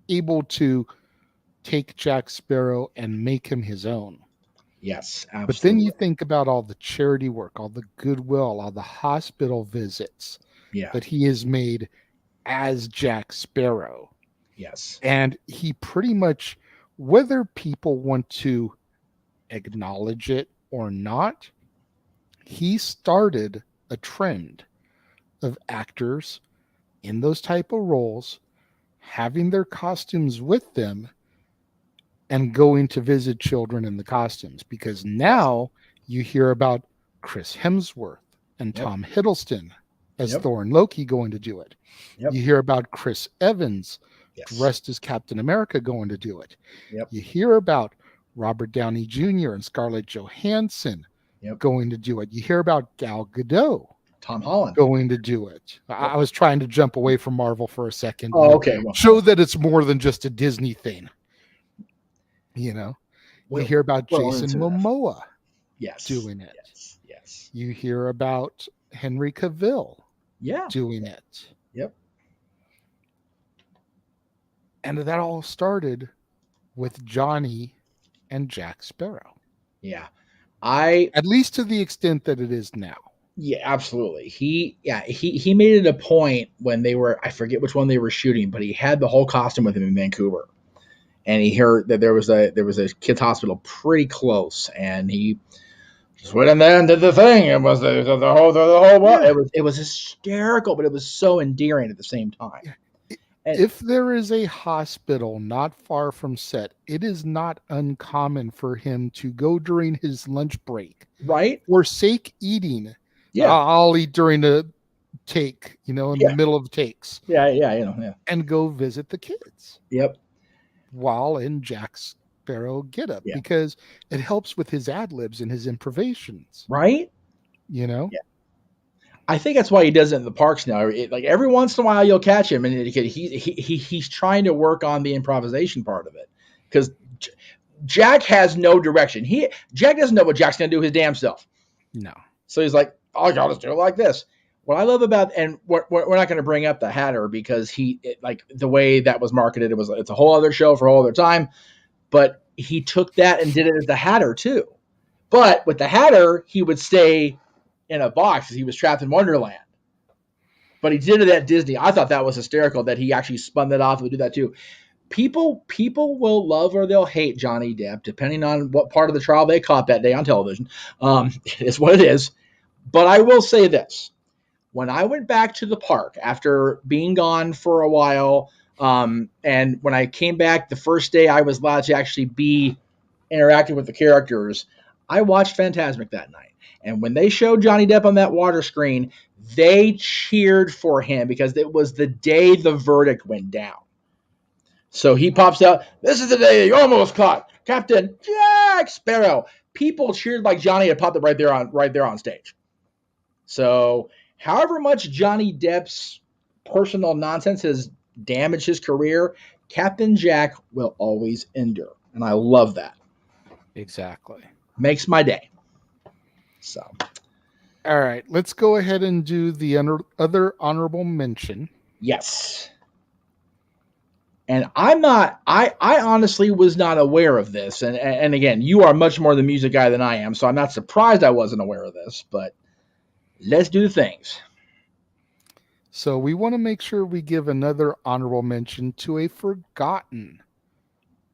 able to take Jack Sparrow and make him his own. Yes, But then you absolutely. think about all the charity work, all the goodwill, all the hospital visits Yeah. that he has made as Jack Sparrow. Yes. And he pretty much, whether people want to acknowledge it or not, he started a trend of actors in those type of roles having their costumes with them and going to visit children in the costumes, because now you hear about Chris Hemsworth and Yep. Tom Hiddleston as Yep. Thor and Loki going to do it. Yep. You hear about Chris Evans Yes. dressed as Captain America going to do it. Yep. You hear about Robert Downey Jr. and Scarlett Johansson going to do it. You hear about Gal Gadot, Tom Holland going to do it. I was trying to jump away from Marvel for a second. Oh, okay. Well, show that it's more than just a Disney thing. You hear about Jason Momoa doing it. Yes. You hear about Henry Cavill doing it. Yep. And that all started with Johnny and Jack Sparrow. Yeah. At least to the extent that it is now. Yeah, absolutely. He made it a point when they were, I forget which one they were shooting, but he had the whole costume with him in Vancouver. And he heard that there was a kids hospital pretty close, and he just went in there and did the thing. It was the whole Yeah. it was hysterical, but it was so endearing at the same time. Yeah. If there is a hospital not far from set, it is not uncommon for him to go during his lunch break, right? Forsake eating. Yeah, I'll eat during the take, in the middle of takes. Yeah. And go visit the kids. Yep. While in Jack Sparrow getup, because it helps with his ad libs and his improvisations, right? Yeah. I think that's why he does it in the parks now. Like every once in a while, you'll catch him, and he's trying to work on the improvisation part of it, because Jack has no direction. Jack doesn't know what Jack's going to do his damn self. No. So he's like, "Oh, I'll just do it like this." What I love about, and we're not going to bring up the Hatter because like the way that was marketed, it's a whole other show for a whole other time. But he took that and did it as the Hatter too. But with the Hatter, he would stay in a box because he was trapped in Wonderland. But he did it at Disney. I thought that was hysterical that he actually spun that off and would do that too. People will love or they'll hate Johnny Depp, depending on what part of the trial they caught that day on television. It's what it is. But I will say this. When I went back to the park after being gone for a while, and when I came back the first day I was allowed to actually be interacting with the characters, I watched Fantasmic that night. And when they showed Johnny Depp on that water screen, they cheered for him because it was the day the verdict went down. So he pops out, "This is the day you almost caught Captain Jack Sparrow." People cheered like Johnny had popped up right there on stage. So however much Johnny Depp's personal nonsense has damaged his career, Captain Jack will always endure. And I love that. Exactly. Makes my day. So. All right. Let's go ahead and do the other honorable mention. Yes. And I honestly was not aware of this. And again, you are much more the music guy than I am, so I'm not surprised I wasn't aware of this, but let's do the things. So we want to make sure we give another honorable mention to a forgotten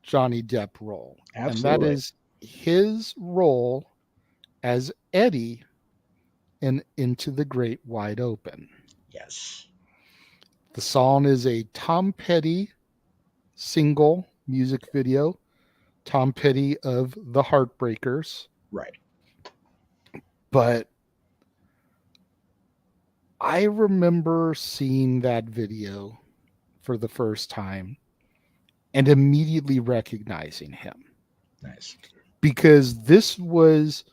Johnny Depp role. Absolutely. And that is his role as Eddie in Into the Great Wide Open. Yes. The song is a Tom Petty single music video. Tom Petty of the Heartbreakers. Right. But I remember seeing that video for the first time and immediately recognizing him. Nice. Because this was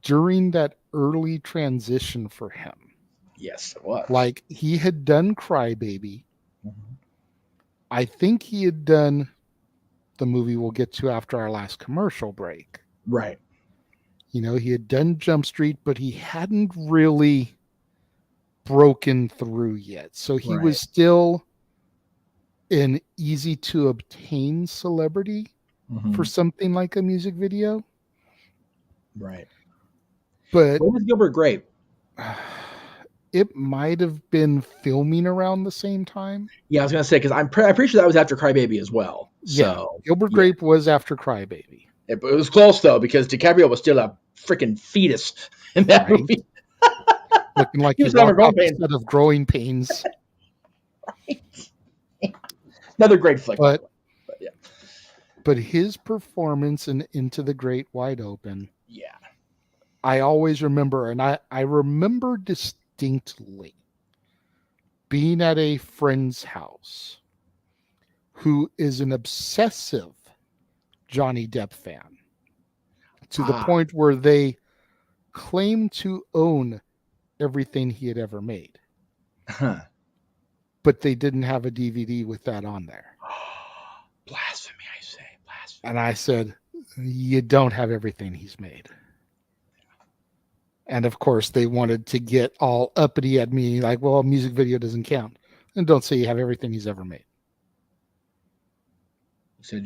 during that early transition for him. Yes, it was. Like, he had done Crybaby. Mhm. I think he had done the movie we'll get to after our last commercial break. Right. You know, he had done Jump Street, but he hadn't really broken through yet. So he was still an easy to obtain celebrity for something like a music video. Right. But when was Gilbert Grape? it might have been filming around the same time. Yeah, I was gonna say because I'm pretty sure that was after Crybaby as well. Yeah, So Gilbert Grape was after Crybaby. it was close though because DiCaprio was still a freaking fetus in that movie. Looking like He he was having walked growing off instead of growing pains. Another great flick. But yeah. But his performance in Into the Great Wide Open, yeah, I always remember, and I remember distinctly being at a friend's house who is an obsessive Johnny Depp fan to the point where they claim to own everything he had ever made. But they didn't have a DVD with that on there. Blasphemy, I say. Blasphemy. And I said, you don't have everything he's made. And of course, they wanted to get all uppity at me, like, well, a music video doesn't count. And don't say you have everything he's ever made.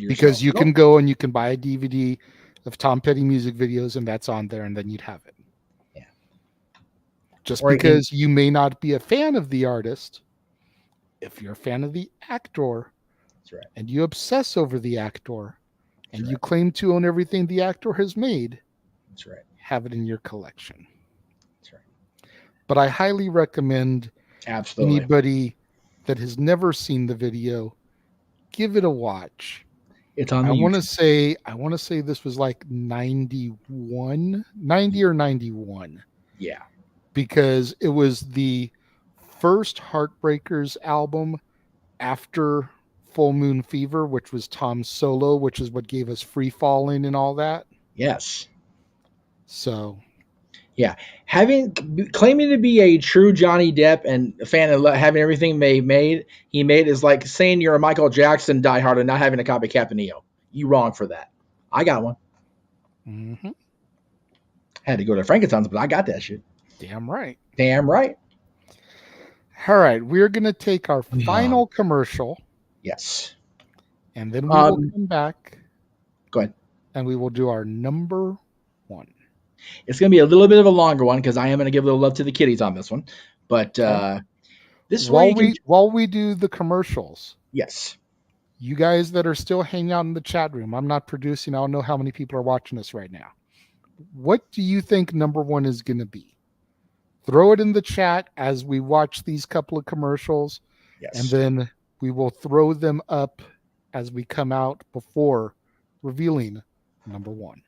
Because you can go and you can buy a DVD of Tom Petty music videos, and that's on there, and then you'd have it. Yeah. Just because you may not be a fan of the artist, if you're a fan of the actor, that's right, and you obsess over the actor, and you claim to own everything the actor has made, that's right, have it in your collection. That's right. But I highly recommend anybody that has never seen the video, give it a watch. It's on I want to say this was like 90 or 91. Yeah. Because it was the first Heartbreakers album after Full Moon Fever, which was Tom's solo, which is what gave us Free Falling and all that. Yes. So, yeah, claiming to be a true Johnny Depp and a fan of having everything he made is like saying you're a Michael Jackson diehard and not having a copy of Captain EO. You wrong for that. I got one. Mm-hmm. Had to go to Frankenstein's, but I got that shit. Damn right. Damn right. All right, we're gonna take our final commercial. Yes. And then we will come back. Go ahead. And we will do our number one. It's going to be a little bit of a longer one because I am going to give a little love to the kiddies on this one. But this while we do the commercials. Yes. You guys that are still hanging out in the chat room, I'm not producing. I don't know how many people are watching us right now. What do you think number one is going to be? Throw it in the chat as we watch these couple of commercials. Yes. And then we will throw them up as we come out before revealing number one.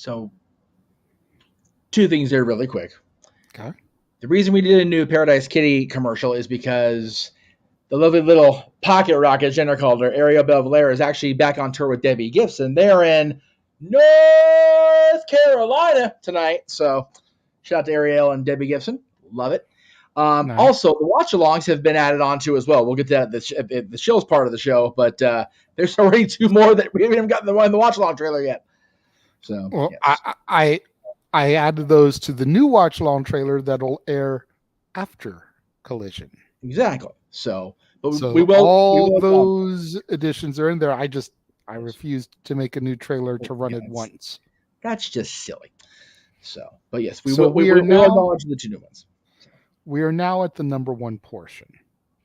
So, two things there really quick. Okay. The reason we did a new Paradise Kitty commercial is because the lovely little pocket rocket, as Jenna called her, Ariel Belvalera, is actually back on tour with Debbie Gibson. They're in North Carolina tonight. So shout out to Ariel and Debbie Gibson. Love it. Nice. Also, the watch-alongs have been added on to as well. We'll get to that at the show's part of the show, but there's already two more that we haven't gotten the one in the watch-along trailer yet. So, Well, yes. I added those to the new watch along trailer that'll air after Collision. Exactly. So, but So we will. all those additions are in there. I refused to make a new trailer to run it once. That's just silly. So, but yes, So we'll acknowledge the two new ones. So. We are now at the number one portion.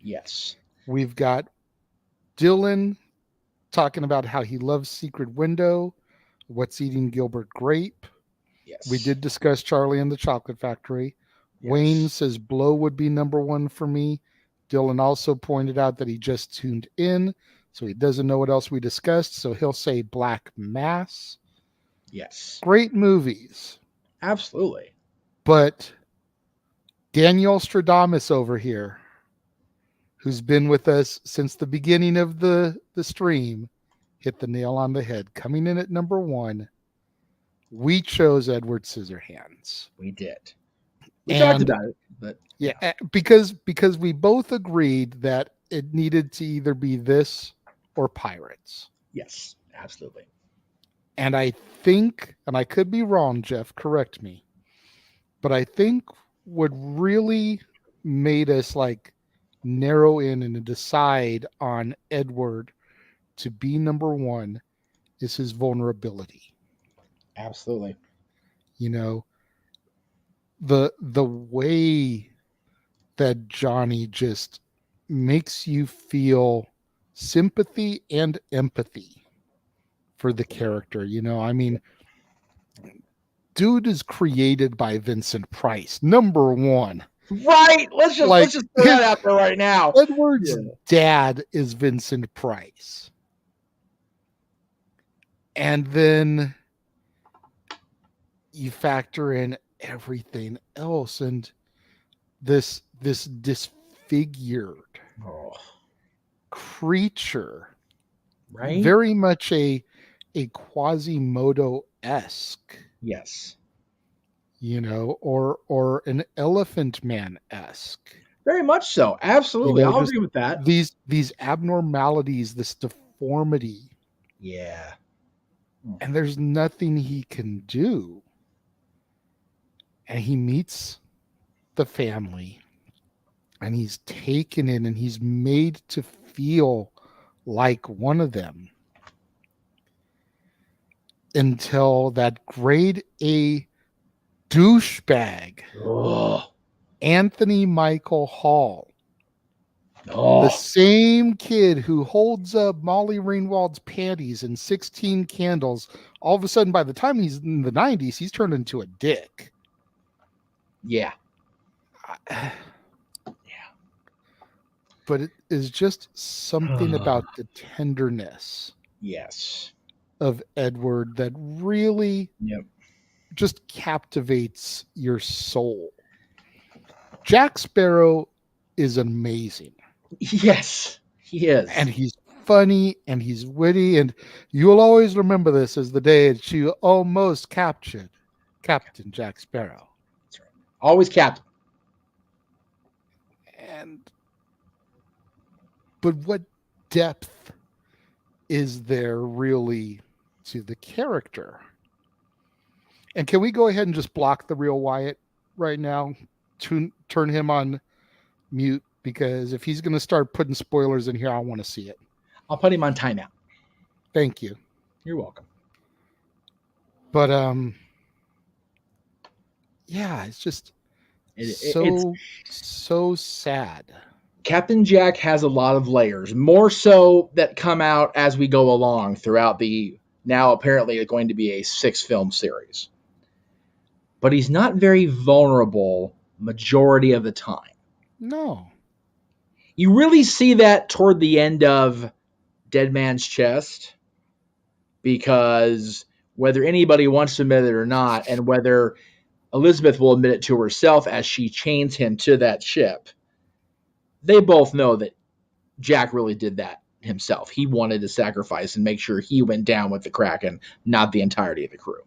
Yes. We've got Dylan talking about how he loves Secret Window, What's Eating Gilbert Grape. Yes. We did discuss Charlie and the Chocolate Factory. Yes. Wayne says Blow would be number one for me. Dylan also pointed out that he just tuned in, so he doesn't know what else we discussed, so he'll say Black Mass. Yes. Great movies. Absolutely. But Daniel Stradamus over here, who's been with us since the beginning of the stream, hit the nail on the head. Coming in at number one, we chose Edward Scissorhands. We did. We talked about it, but yeah, because we both agreed that it needed to either be this or Pirates. Yes, absolutely. And I think, and I could be wrong, Jeff, correct me, but I think what really made us like narrow in and decide on Edward to be number one is his vulnerability. Absolutely. You know, the way that Johnny just makes you feel sympathy and empathy for the character. You know, I mean, dude is created by Vincent Price, number one. Right. Let's just put that out there right now. Edward's dad is Vincent Price. And then you factor in everything else and this disfigured creature, right? Very much a Quasimodo-esque, yes, you know, or an Elephant Man-esque. Very much so. Absolutely, you know, I'll agree with that. These abnormalities, this deformity. Yeah, and there's nothing he can do. And he meets the family and he's taken in and he's made to feel like one of them until that grade A douchebag, Anthony Michael Hall, the same kid who holds up Molly Ringwald's panties and 16 candles, all of a sudden by the time he's in the 90s, he's turned into a dick. Yeah. But it is just something about the tenderness yes of Edward that really just captivates your soul. Jack Sparrow is amazing. Yes, he is. And he's funny and he's witty, and you'll always remember this as the day that you almost captured Captain Jack Sparrow. That's right. Always Captain. But what depth is there really to the character? And can we go ahead and just block the real Wyatt right now? Turn him on mute, because if he's going to start putting spoilers in here, I want to see it. I'll put him on timeout. Thank you. You're welcome. But yeah, it's just it's so sad. Captain Jack has a lot of layers, more so that come out as we go along throughout the now apparently going to be a 6-film series. But he's not very vulnerable majority of the time. No. You really see that toward the end of Dead Man's Chest, because whether anybody wants to admit it or not, and whether Elizabeth will admit it to herself as she chains him to that ship, they both know that Jack really did that himself. He wanted to sacrifice and make sure he went down with the Kraken, not the entirety of the crew.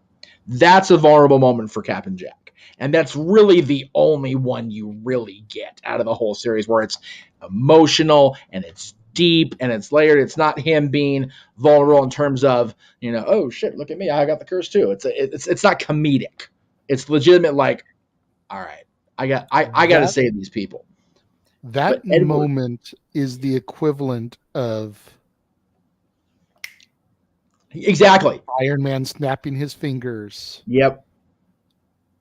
That's a vulnerable moment for Captain Jack. And that's really the only one you really get out of the whole series, where it's emotional and it's deep and it's layered. It's not him being vulnerable in terms of, oh shit, look at me, I got the curse too. It's not comedic. It's legitimate, like, all right, I got to save these people. That moment is the equivalent of exactly Iron Man snapping his fingers. Yep.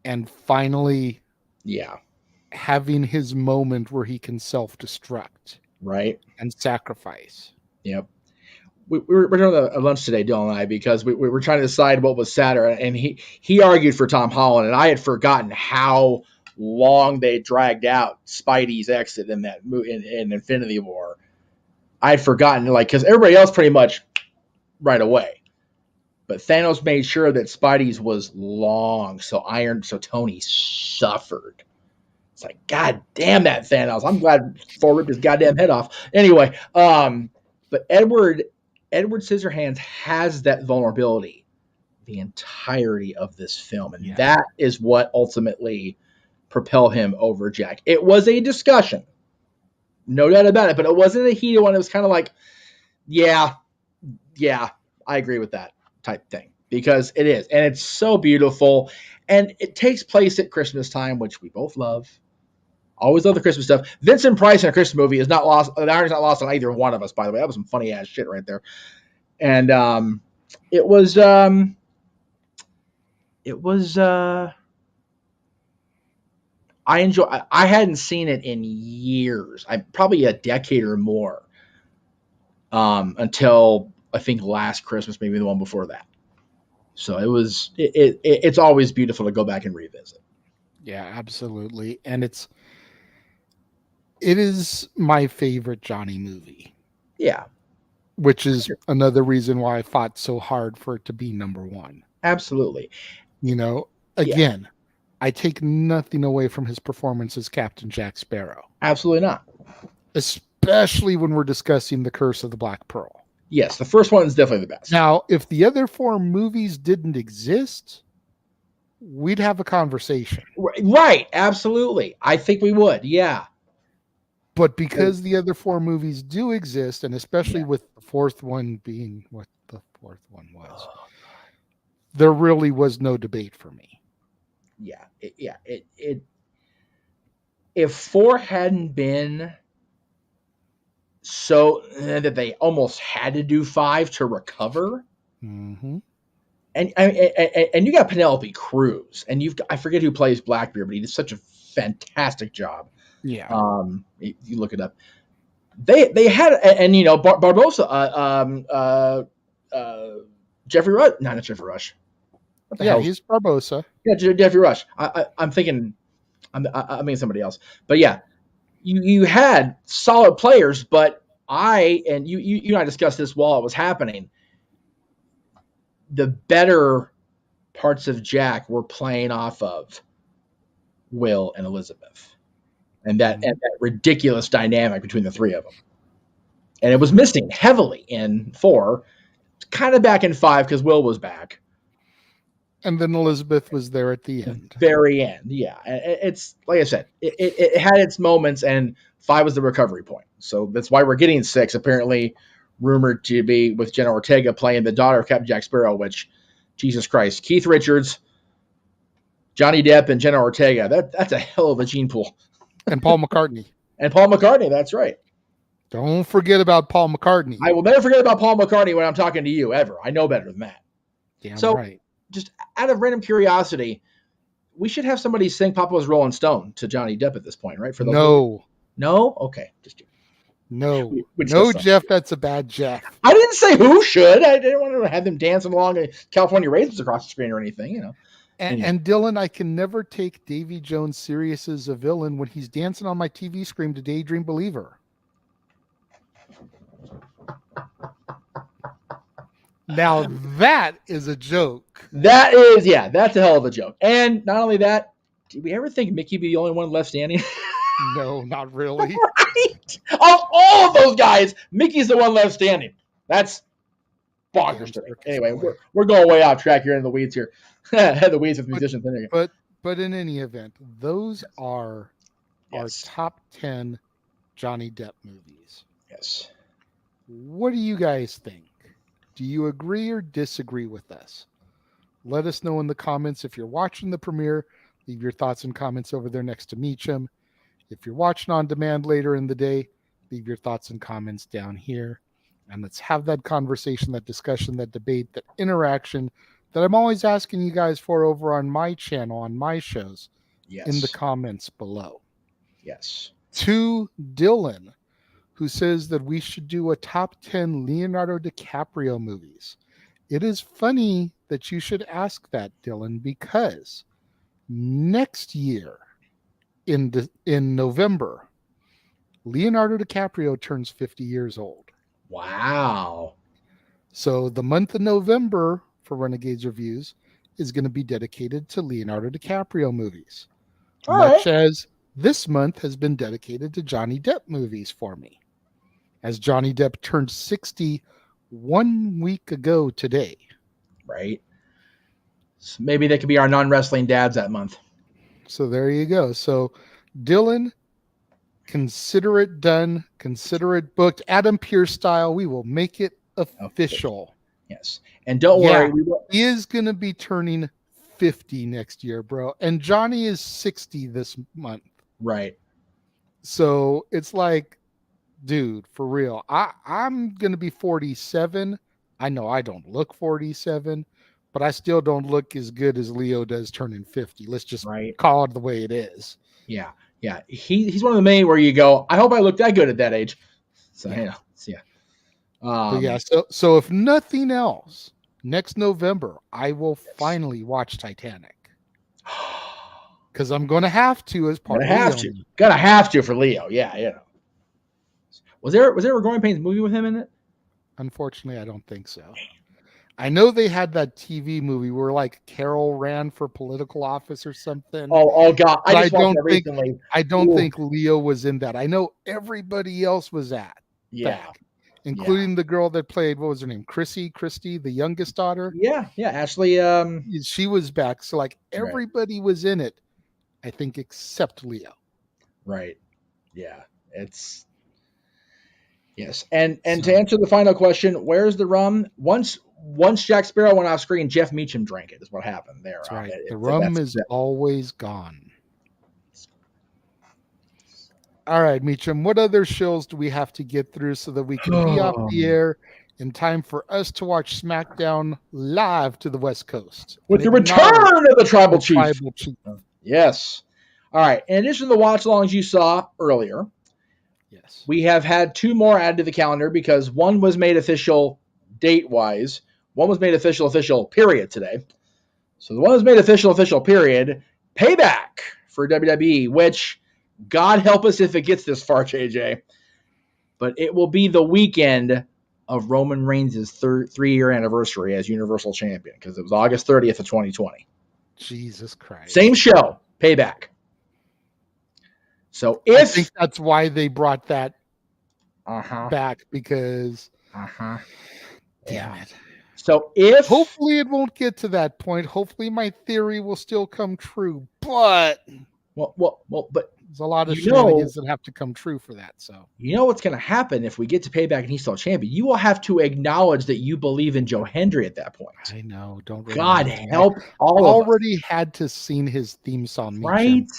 And finally, yeah, having his moment where he can self-destruct, right, and sacrifice. Yep. We were doing a lunch today, Dylan and I, because we were trying to decide what was sadder, and he argued for Tom Holland, and I had forgotten how long they dragged out Spidey's exit in that in Infinity War. I had forgotten, because everybody else pretty much right away. But Thanos made sure that Spidey's was long, so Tony suffered. It's like, God damn that Thanos. I'm glad Thor ripped his goddamn head off. Anyway, but Edward Scissorhands has that vulnerability the entirety of this film. And that is what ultimately propelled him over Jack. It was a discussion, no doubt about it, but it wasn't a heated one. It was kind of like, yeah, I agree with that type thing, because it is, and it's so beautiful, and it takes place at Christmas time, which we both love. Always love the Christmas stuff. Vincent Price in a Christmas movie is not lost. The iron's not lost on either one of us, by the way. That was some funny ass shit right there. And it was I hadn't seen it in years. Probably a decade or more. Until I think last Christmas, maybe the one before that. So it's always beautiful to go back and revisit. Yeah, absolutely. And it is my favorite Johnny movie. Yeah. Which is another reason why I fought so hard for it to be number one. Absolutely. Again, I take nothing away from his performance as Captain Jack Sparrow. Absolutely not. Especially when we're discussing The Curse of the Black Pearl. Yes, the first one is definitely the best. Now, if the other four movies didn't exist, we'd have a conversation. Right, absolutely. I think we would, yeah. But because the other four movies do exist, and especially with the fourth one being what the fourth one was, there really was no debate for me. Yeah, if 4 hadn't been so that they almost had to do 5 to recover. Mm-hmm. And you got Penelope Cruz, and I forget who plays Blackbeard, but he did such a fantastic job. Yeah. You look it up. They had, and Barbosa, Jeffrey Rush, not Jeffrey Rush. What the hell? He's Barbosa. Yeah, Jeffrey Rush. I'm thinking, I mean somebody else, but yeah. You had solid players, but you and I discussed this while it was happening. The better parts of Jack were playing off of Will and Elizabeth, and that ridiculous dynamic between the three of them. And it was missing heavily in 4, kind of back in 5 because Will was back. And then Elizabeth was there at the end. Very end, yeah. It's like I said, it had its moments, and 5 was the recovery point. So that's why we're getting 6, apparently rumored to be with Jenna Ortega playing the daughter of Captain Jack Sparrow, which, Jesus Christ, Keith Richards, Johnny Depp, and Jenna Ortega, that's a hell of a gene pool. And Paul McCartney. And Paul McCartney, that's right. Don't forget about Paul McCartney. I will never forget about Paul McCartney when I'm talking to you, ever. I know better than that. Damn so, right. Just out of random curiosity, we should have somebody sing Papa Was Rolling Stone to Johnny Depp at this point, right? No. Okay. Just kidding. No. No, Jeff, that's a bad Jeff. I didn't say who should. I didn't want to have them dancing along California Raisins across the screen or anything, And Dylan, I can never take Davy Jones serious as a villain when he's dancing on my TV screen to Daydream Believer. Now that is a joke. That is, that's a hell of a joke. And not only that, did we ever think Mickey be the only one left standing? No, not really. Right? Of all of those guys, Mickey's the one left standing. That's bonkers to me. Anyway, we're going way off track here in the weeds here. The weeds with musicians. But in any event, those are our top 10 Johnny Depp movies. Yes. What do you guys think? Do you agree or disagree with us? Let us know in the comments. If you're watching the premiere, leave your thoughts and comments over there next to Meacham. If you're watching on demand later in the day, leave your thoughts and comments down here. And let's have that conversation, that discussion, that debate, that interaction that I'm always asking you guys for over on my channel, on my shows, in the comments below. Yes. To Dylan, who says that we should do a top 10 Leonardo DiCaprio movies. It is funny that you should ask that, Dylan, because next year in November, Leonardo DiCaprio turns 50 years old. Wow. So the month of November for Renegades Reviews is going to be dedicated to Leonardo DiCaprio movies. Much as this month has been dedicated to Johnny Depp movies for me. As Johnny Depp turned 60 1 week ago today. Right. So maybe they could be our non-wrestling dads that month. So there you go. So Dylan, consider it done. Consider it booked. Adam Pearce style. We will make it official. Yes. And don't worry. He is going to be turning 50 next year, bro. And Johnny is 60 this month. Right. So it's like, dude, for real. I'm going to be 47. I know I don't look 47, but I still don't look as good as Leo does turning 50. Let's just call it the way it is. Yeah. Yeah. He's one of the many where you go, I hope I look that good at that age. So, So if nothing else, next November, I will finally watch Titanic. Because I'm going to have to as part of Leo. Gonna have to for Leo. Yeah. Was there a Growing Pains movie with him in it? Unfortunately, I don't think so. I know they had that TV movie where like Carol ran for political office or something. Oh God! I don't think Leo was in that. I know everybody else was back, including the girl that played, what was her name? Christy, the youngest daughter. Yeah, Ashley. She was back. So like everybody was in it, I think, except Leo. Right. Yeah. It's. Yes, and to answer the final question, where's the rum? Once Jack Sparrow went off screen, Jeff Meacham drank it. Is what happened there. That's right. The rum is always gone. All right, Meacham, what other shows do we have to get through so that we can be off the air in time for us to watch SmackDown live to the West Coast? With the return of the Tribal Chief. Yes. All right. In addition to the watch-alongs you saw earlier, yes, we have had two more added to the calendar because one was made official date-wise. One was made official period today. So the one was made official period, Payback for WWE, which, God help us if it gets this far, JJ. But it will be the weekend of Roman Reigns' 3-year anniversary as Universal Champion because it was August 30th of 2020. Jesus Christ. Same show, Payback. So I think that's why they brought that back because damn it. So hopefully it won't get to that point. Hopefully my theory will still come true. But but there's a lot of shenanigans that have to come true for that. So you know what's going to happen if we get to Payback and he's still champion? You will have to acknowledge that you believe in Joe Hendry at that point. I know. Don't God help all of us. Already had to sing his theme song, right?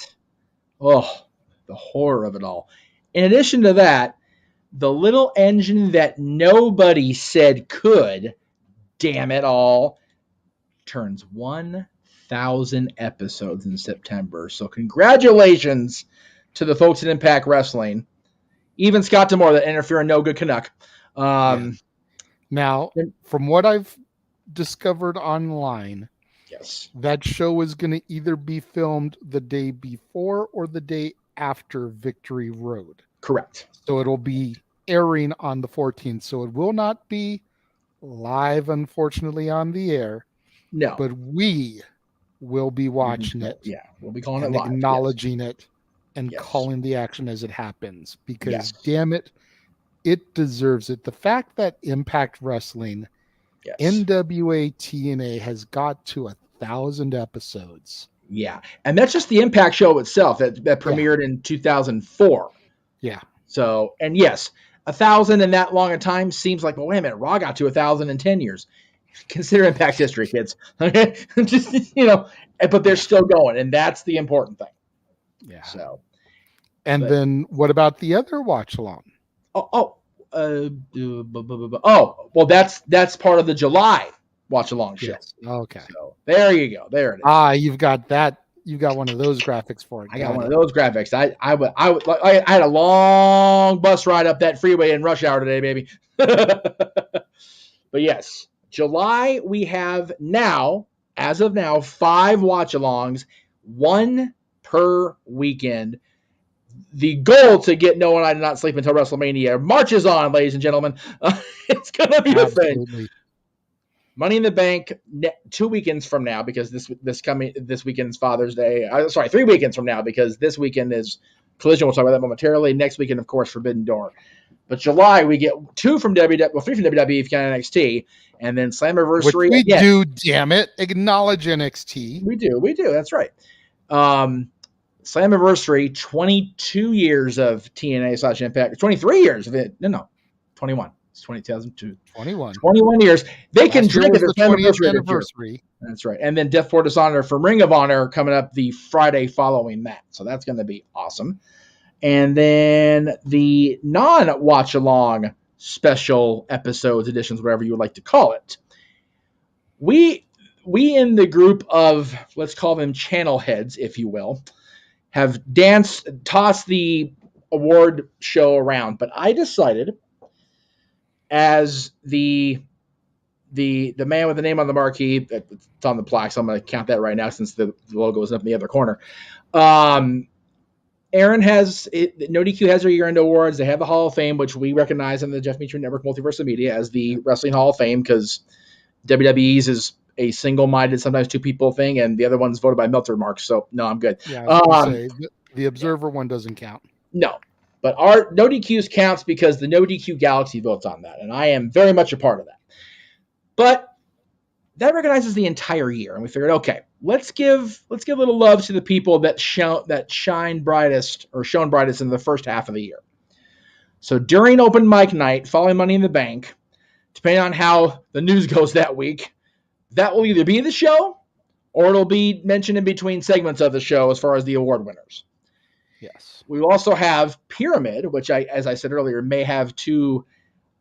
Oh, the horror of it all. In addition to that, the little engine that nobody said could, damn it all, turns 1,000 episodes in September. So congratulations to the folks at Impact Wrestling. Even Scott D'Amore, that interfering no good Canuck. Now, from what I've discovered online, yes, that show is going to either be filmed the day before or the day after Victory Road. Correct. So it'll be airing on the 14th. So it will not be live, unfortunately, on the air, No. but we will be watching it. Yeah, we'll be calling and it live. acknowledging it and Yes. calling the action as it happens, because Yes. damn it, it deserves it. The fact that Impact Wrestling, Yes. NWA TNA, has got to 1,000 episodes. Yeah, and that's just the Impact show itself that premiered in 2004. Yeah. So, and yes, 1,000 in that long a time seems like, well, wait a minute, Raw got to 1,000 in 10 years. Consider Impact's history, kids. Okay, just but they're still going, and that's the important thing. Yeah. So, and then what about the other watch along? Well, that's part of the July watch along show. Yes. Okay. So there you go. There it is. You've got that. You got one of those graphics for it. I got one of those graphics. I had a long bus ride up that freeway in rush hour today, baby. But yes, July we have now, as of now, 5 watch-alongs, 1 per weekend. The goal to get No One I Did Not Sleep Until WrestleMania marches on, ladies and gentlemen. It's gonna be a thing. Money in the Bank 2 weekends from now, because this weekend's Father's Day. 3 weekends from now, because this weekend is Collision. We'll talk about that momentarily. Next weekend, of course, Forbidden Door. But July, we get 2 from WWE, 3 from WWE if you count NXT, and then Slammiversary. Which we do, damn it. Acknowledge NXT. We do. That's right. Slammiversary, 22 years of TNA / Impact. 23 years of it. No, 21. It's 2002. 21 years. They can drink at their 20th anniversary. That's right. And then Death for Dishonor from Ring of Honor coming up the Friday following that. So that's going to be awesome. And then the non-watch along special episodes, editions, whatever you would like to call it. We in the group of, let's call them channel heads, if you will, have tossed the award show around. But I decided, as the man with the name on the marquee, it's on the plaque, so I'm going to count that right now since the logo is up in the other corner. Aaron has No DQ has their year-end awards. They have the Hall of Fame, which we recognize in the Jeff Meacham Network Multiverse of Media as the Wrestling Hall of Fame, because WWE's is a single-minded, sometimes 2 people thing, and the other one's voted by Meltzer marks. So no, I'm good. Yeah, I was gonna say, the Observer one doesn't count. No, but our No DQs counts because the No DQ Galaxy votes on that, and I am very much a part of that. But that recognizes the entire year, and we figured, okay, let's give a little love to the people that shone brightest in the first half of the year. So during open mic night, following Money in the Bank, depending on how the news goes that week, that will either be the show or it'll be mentioned in between segments of the show as far as the award winners. Yes. We will also have Pyramid, which as I said earlier, may have 2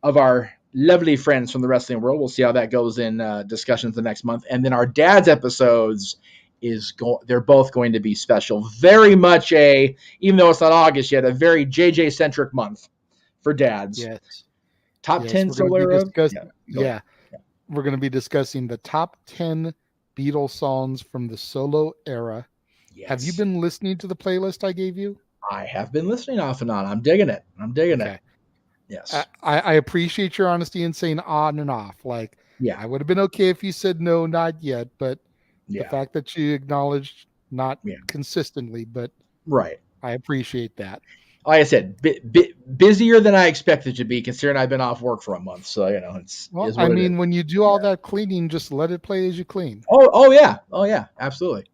of our lovely friends from the wrestling world. We'll see how that goes in discussions the next month. And then our Dad's episodes they're both going to be special. Very much even though it's not August yet, a very JJ centric month for Dads. Yes. Top 10 solo era. Yeah. We're going to be discussing the top 10 Beatles songs from the solo era. Yes. Have you been listening to the playlist I gave you? I have been listening off and on. I'm digging it. it. Yes. I appreciate your honesty in saying on and off. Like, I would have been okay if you said no, not yet, but the fact that you acknowledged not consistently, but right. I appreciate that. Like I said, busier than I expected to be, considering I've been off work for a month. So, it's. Well, I mean, when you do all that cleaning, just let it play as you clean. Oh, yeah. Absolutely.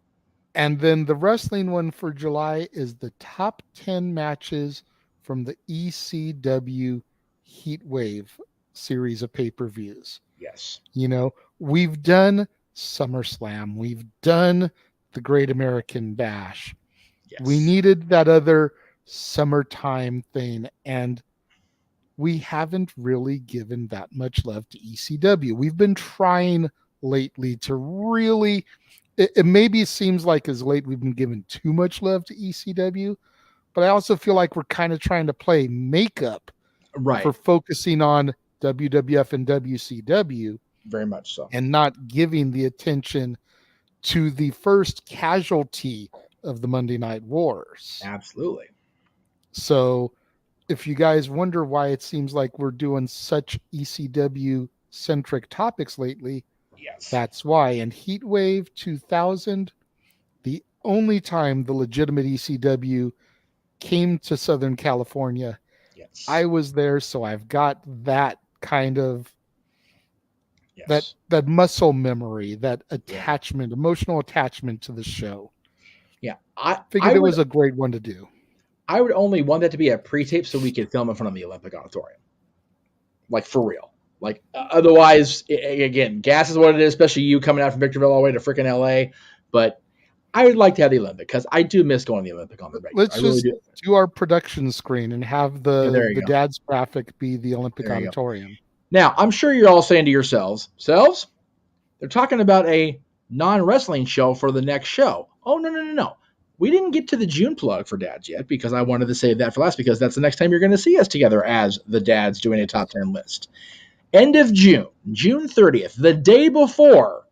And then the wrestling one for July is the top 10 matches from the ECW Heatwave series of pay-per-views. Yes. We've done SummerSlam. We've done the Great American Bash. Yes. We needed that other summertime thing, and we haven't really given that much love to ECW. We've been trying lately to really, it maybe seems like as late we've been giving too much love to ECW, but I also feel like we're kind of trying to play makeup for focusing on WWF and WCW. Very much so. And not giving the attention to the first casualty of the Monday Night Wars. Absolutely. So if you guys wonder why it seems like we're doing such ECW centric topics lately. Yes. That's why. And Heatwave 2000, the only time the legitimate ECW came to Southern California, Yes. I was there, so I've got that kind of Yes. that muscle memory, that attachment, emotional attachment to the show. Yeah. I Figured it would, was a great one to do. I would only want that to be a pre-tape so we could film in front of the Olympic Auditorium. Like, for real. Like, otherwise, again, gas is what it is, especially you coming out from Victorville all the way to freaking LA. But I would like to have the Olympic because I do miss going to the Olympic on the regular. Let's just do our production screen and have the DADS graphic be the Olympic Auditorium. Now, I'm sure you're all saying to yourselves, they're talking about a non-wrestling show for the next show. Oh, no. We didn't get to the June plug for DADS yet because I wanted to save that for last because that's the next time you're going to see us together as the DADS doing a top 10 list. End of June, June 30th, the day before,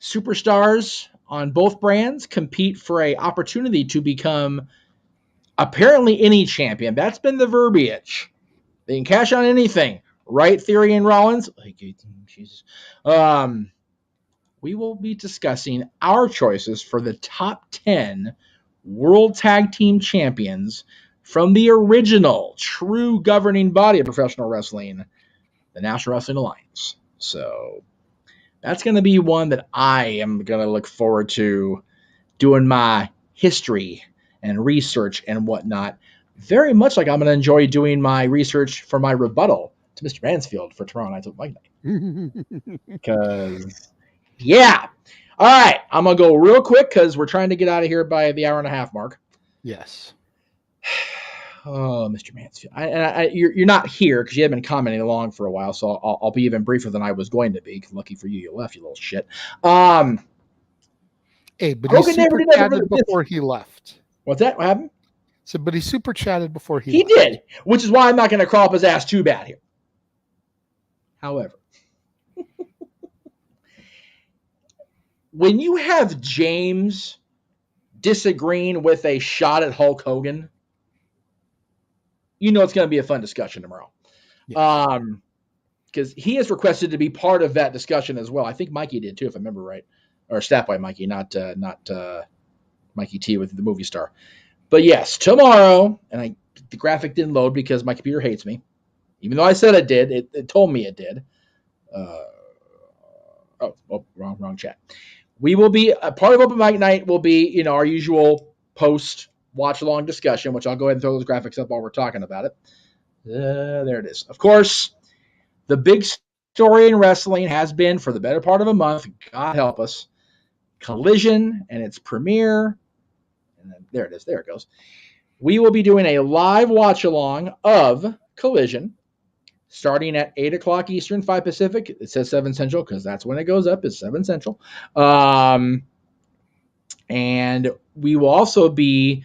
superstars on both brands compete for an opportunity to become apparently any champion. That's been the verbiage. They can cash on anything. Right, Theory and Rollins? Jesus. We will be discussing our choices for the top 10 World Tag Team Champions from the original true governing body of professional wrestling, the National Wrestling Alliance. So that's going to be one that I am going to look forward to doing my history and research and whatnot. Very much like I'm going to enjoy doing my research for my rebuttal to Mr. Mansfield for tomorrow night's Open Mic Night. Because, yeah. All right. I'm going to go real quick because we're trying to get out of here by the hour and a half mark. Yes. Oh, Mr. Mansfield. You're not here because you haven't been commenting along for a while, so I'll be even briefer than I was going to be. Lucky for you, you left, you little shit. Hey, but he super chatted before he left. What's that? What happened? So, but he super chatted before he left. He did, which is why I'm not going to crawl up his ass too bad here. However, when you have James disagreeing with a shot at Hulk Hogan, you know it's going to be a fun discussion tomorrow. Yes. Because he has requested to be part of that discussion as well. I think Mikey did too, if I remember right. Or Statboy Mikey, not Mikey T with the movie star. But yes, tomorrow, and the graphic didn't load because my computer hates me. Even though I said it did, it told me it did. Wrong chat. We will be, a part of Open Mic Night will be, our usual post watch-along discussion, which I'll go ahead and throw those graphics up while we're talking about it. There it is. Of course, the big story in wrestling has been, for the better part of a month, God help us, Collision and its premiere. And then there it is. There it goes. We will be doing a live watch-along of Collision starting at 8 o'clock Eastern, 5 Pacific. It says 7 Central because that's when it goes up, is 7 Central. And we will also be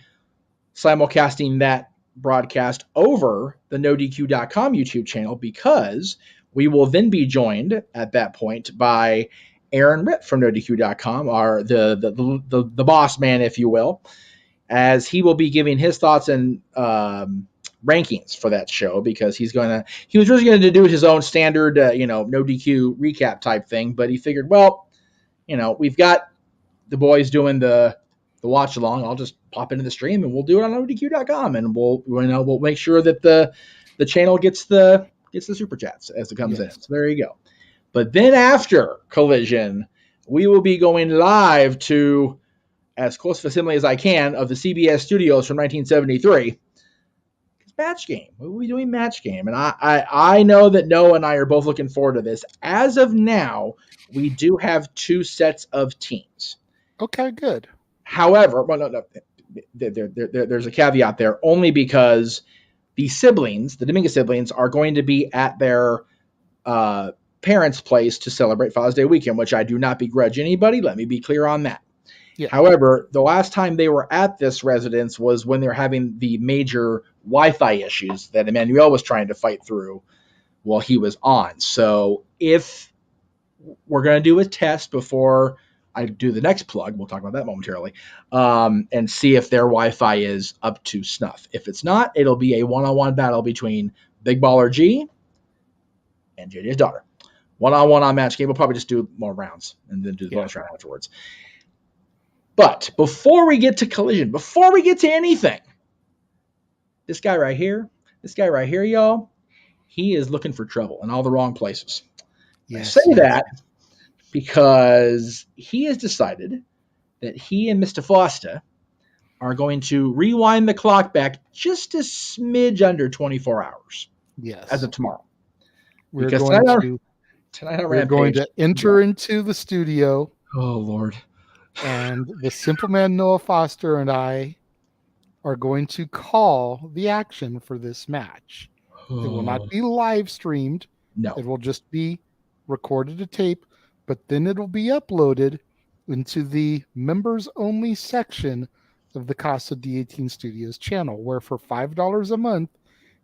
simulcasting that broadcast over the NoDQ.com YouTube channel because we will then be joined at that point by Aaron Ritt from NoDQ.com, the boss man, if you will, as he will be giving his thoughts and rankings for that show because he was really going to do his own standard, no DQ recap type thing, but he figured, we've got the boys doing the watch along. I'll just pop into the stream and we'll do it on NoDQ.com and we'll make sure that the channel gets the super chats as it comes in. So there you go. But then after Collision, we will be going live to as close facsimile as I can of the CBS studios from 1973. Match Game. We'll be doing Match Game. And I know that Noah and I are both looking forward to this. As of now, we do have 2 sets of teams. Okay, good. However, there's a caveat there, only because the Dominguez siblings, are going to be at their parents' place to celebrate Father's Day weekend, which I do not begrudge anybody. Let me be clear on that. Yeah. However, the last time they were at this residence was when they were having the major Wi-Fi issues that Emmanuel was trying to fight through while he was on. So if we're going to do a test before I do the next plug, we'll talk about that momentarily, and see if their Wi-Fi is up to snuff. If it's not, it'll be a one-on-one battle between Big Baller G and JJ's daughter. One-on-one on Match Game. We'll probably just do more rounds and then do the bonus round afterwards. But before we get to Collision, before we get to anything, this guy right here, y'all, he is looking for trouble in all the wrong places. Yes, I say that because he has decided that he and Mr. Foster are going to rewind the clock back just a smidge under 24 hours. Yes. As of tomorrow. We're Because going to enter into the studio. Oh, Lord. And the Simple Man Noah Foster and I are going to call the action for this match. It will not be live streamed. No. It will just be recorded to tape, but then it'll be uploaded into the members only section of the Casa D18 Studios channel, where for $5 a month,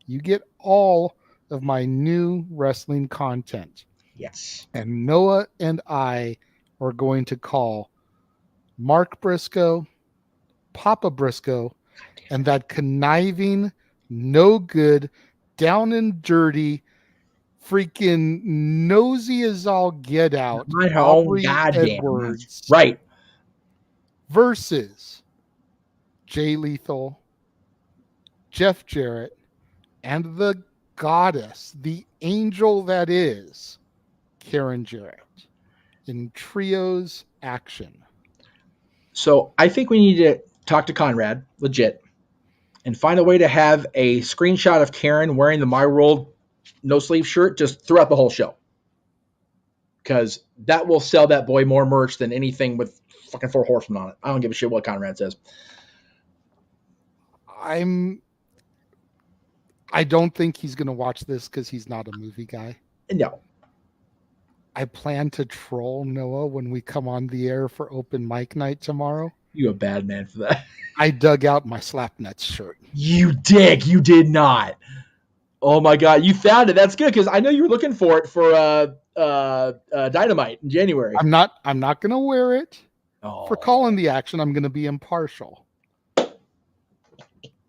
you get all of my new wrestling content. Yes. And Noah and I are going to call Mark Briscoe, Papa Briscoe, and that conniving, no good, down and dirty, freaking nosy as all get out, Aubrey Edwards, right? Versus Jay Lethal, Jeff Jarrett, and the goddess, the angel that is Karen Jarrett, in trios action. So I think we need to talk to Conrad, legit, and find a way to have a screenshot of Karen wearing the My World no sleeve shirt just throughout the whole show. Because that will sell that boy more merch than anything with fucking 4 horsemen on it. I don't give a shit what Conrad says. I don't think he's going to watch this because he's not a movie guy. No. I plan to troll Noah when we come on the air for open mic night tomorrow. You a bad man for that. I dug out my Slapnuts shirt. You dick. You did not. Oh my God. You found it. That's good because I know you were looking for it for Dynamite in January. I'm not going to wear it for calling the action. I'm going to be impartial.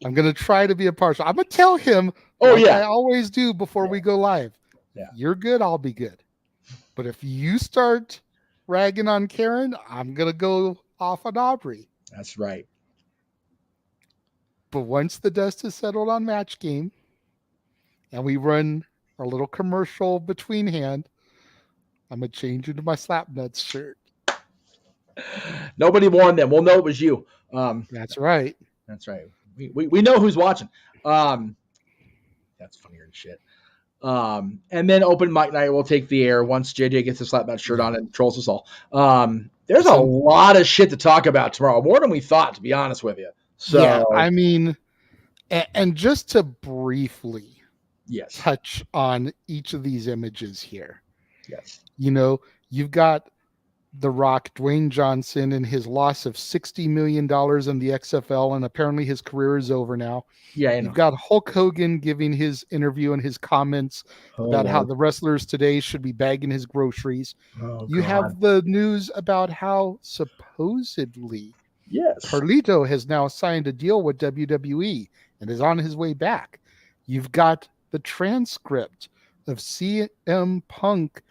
I'm going to try to be impartial. I'm going to tell him I always do before we go live. Yeah. You're good, I'll be good. But if you start ragging on Karen, I'm going to go off on Aubrey. That's right. But once the dust is settled on Match Game and we run our little commercial between hand, I'm going to change into my Slapnuts shirt. Nobody warned them. We'll know it was you. That's right. That's right. We know who's watching. That's funnier than shit. And then open mic night will take the air once JJ gets a Slapnuts shirt on and trolls us all. There's a lot of shit to talk about tomorrow, more than we thought, to be honest with you. So yeah, I mean, and just to briefly touch on each of these images here. Yes. You know, you've got The Rock, Dwayne Johnson, and his loss of $60 million in the XFL, and apparently his career is over now. Yeah, you've got Hulk Hogan giving his interview and his comments about how the wrestlers today should be bagging his groceries. You have the news about how supposedly Carlito has now signed a deal with WWE and is on his way back. You've got the transcript of CM Punk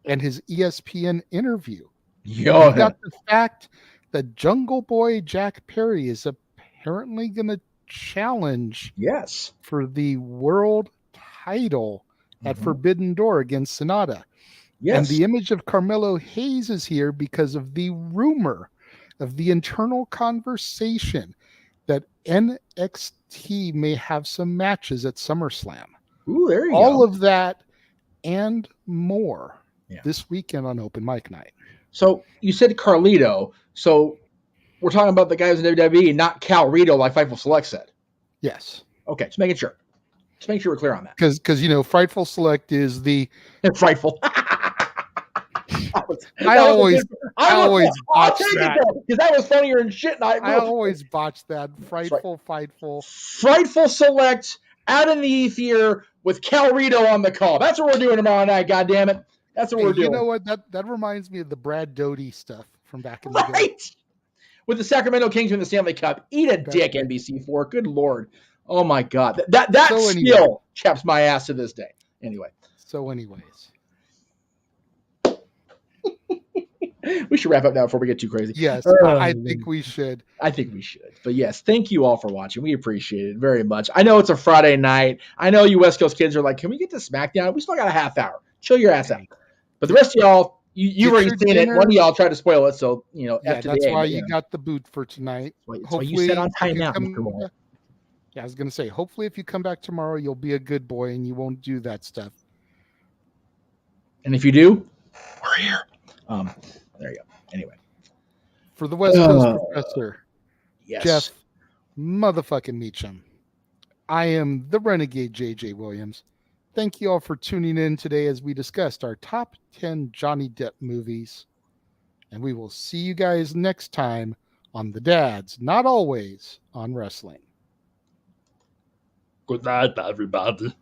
and his ESPN interview. You've got the fact that Jungle Boy Jack Perry is apparently going to challenge for the world title at Forbidden Door against Sonata. And the image of Carmelo Hayes is here because of the rumor of the internal conversation that NXT may have some matches at SummerSlam. Ooh, there you go. All of that and more this weekend on Open Mic Night. So you said Carlito. So we're talking about the guy who's in WWE, not Cal Rito, like Fightful Select said. Yes. Okay, just making sure. Just make sure we're clear on that. Because you know, Frightful Select is the frightful. I always botch that because that was funnier than shit. I always botch that. Frightful. Frightful Select out in the ether with Cal Rito on the call. That's what we're doing tomorrow night. God damn it. That's what we're doing. You know what? That reminds me of the Brad Doty stuff from back in the day. With the Sacramento Kings in the Stanley Cup. Eat a dick, NBC4. Good Lord. Oh my God. That still chaps my ass to this day. Anyway. So, anyways. We should wrap up now before we get too crazy. Yes, I think we should. I think we should. But yes, thank you all for watching. We appreciate it very much. I know it's a Friday night. I know you West Coast kids are like, can we get to SmackDown? We still got a half hour. Chill your ass out. But the rest of y'all, you've already seen it. One of y'all tried to spoil it. So, yeah, that's why you got the boot for tonight. That's why you said on timeout, Mr. Moore. Yeah, I was going to say, hopefully if you come back tomorrow, you'll be a good boy and you won't do that stuff. And if you do, we're here. There you go. Anyway. For the West Coast Professor, yes. Jeff motherfucking Meacham, I am the Renegade JJ Williams. Thank you all for tuning in today as we discussed our top 10 Johnny Depp movies. And we will see you guys next time on the Dads, not always on wrestling. Good night, everybody.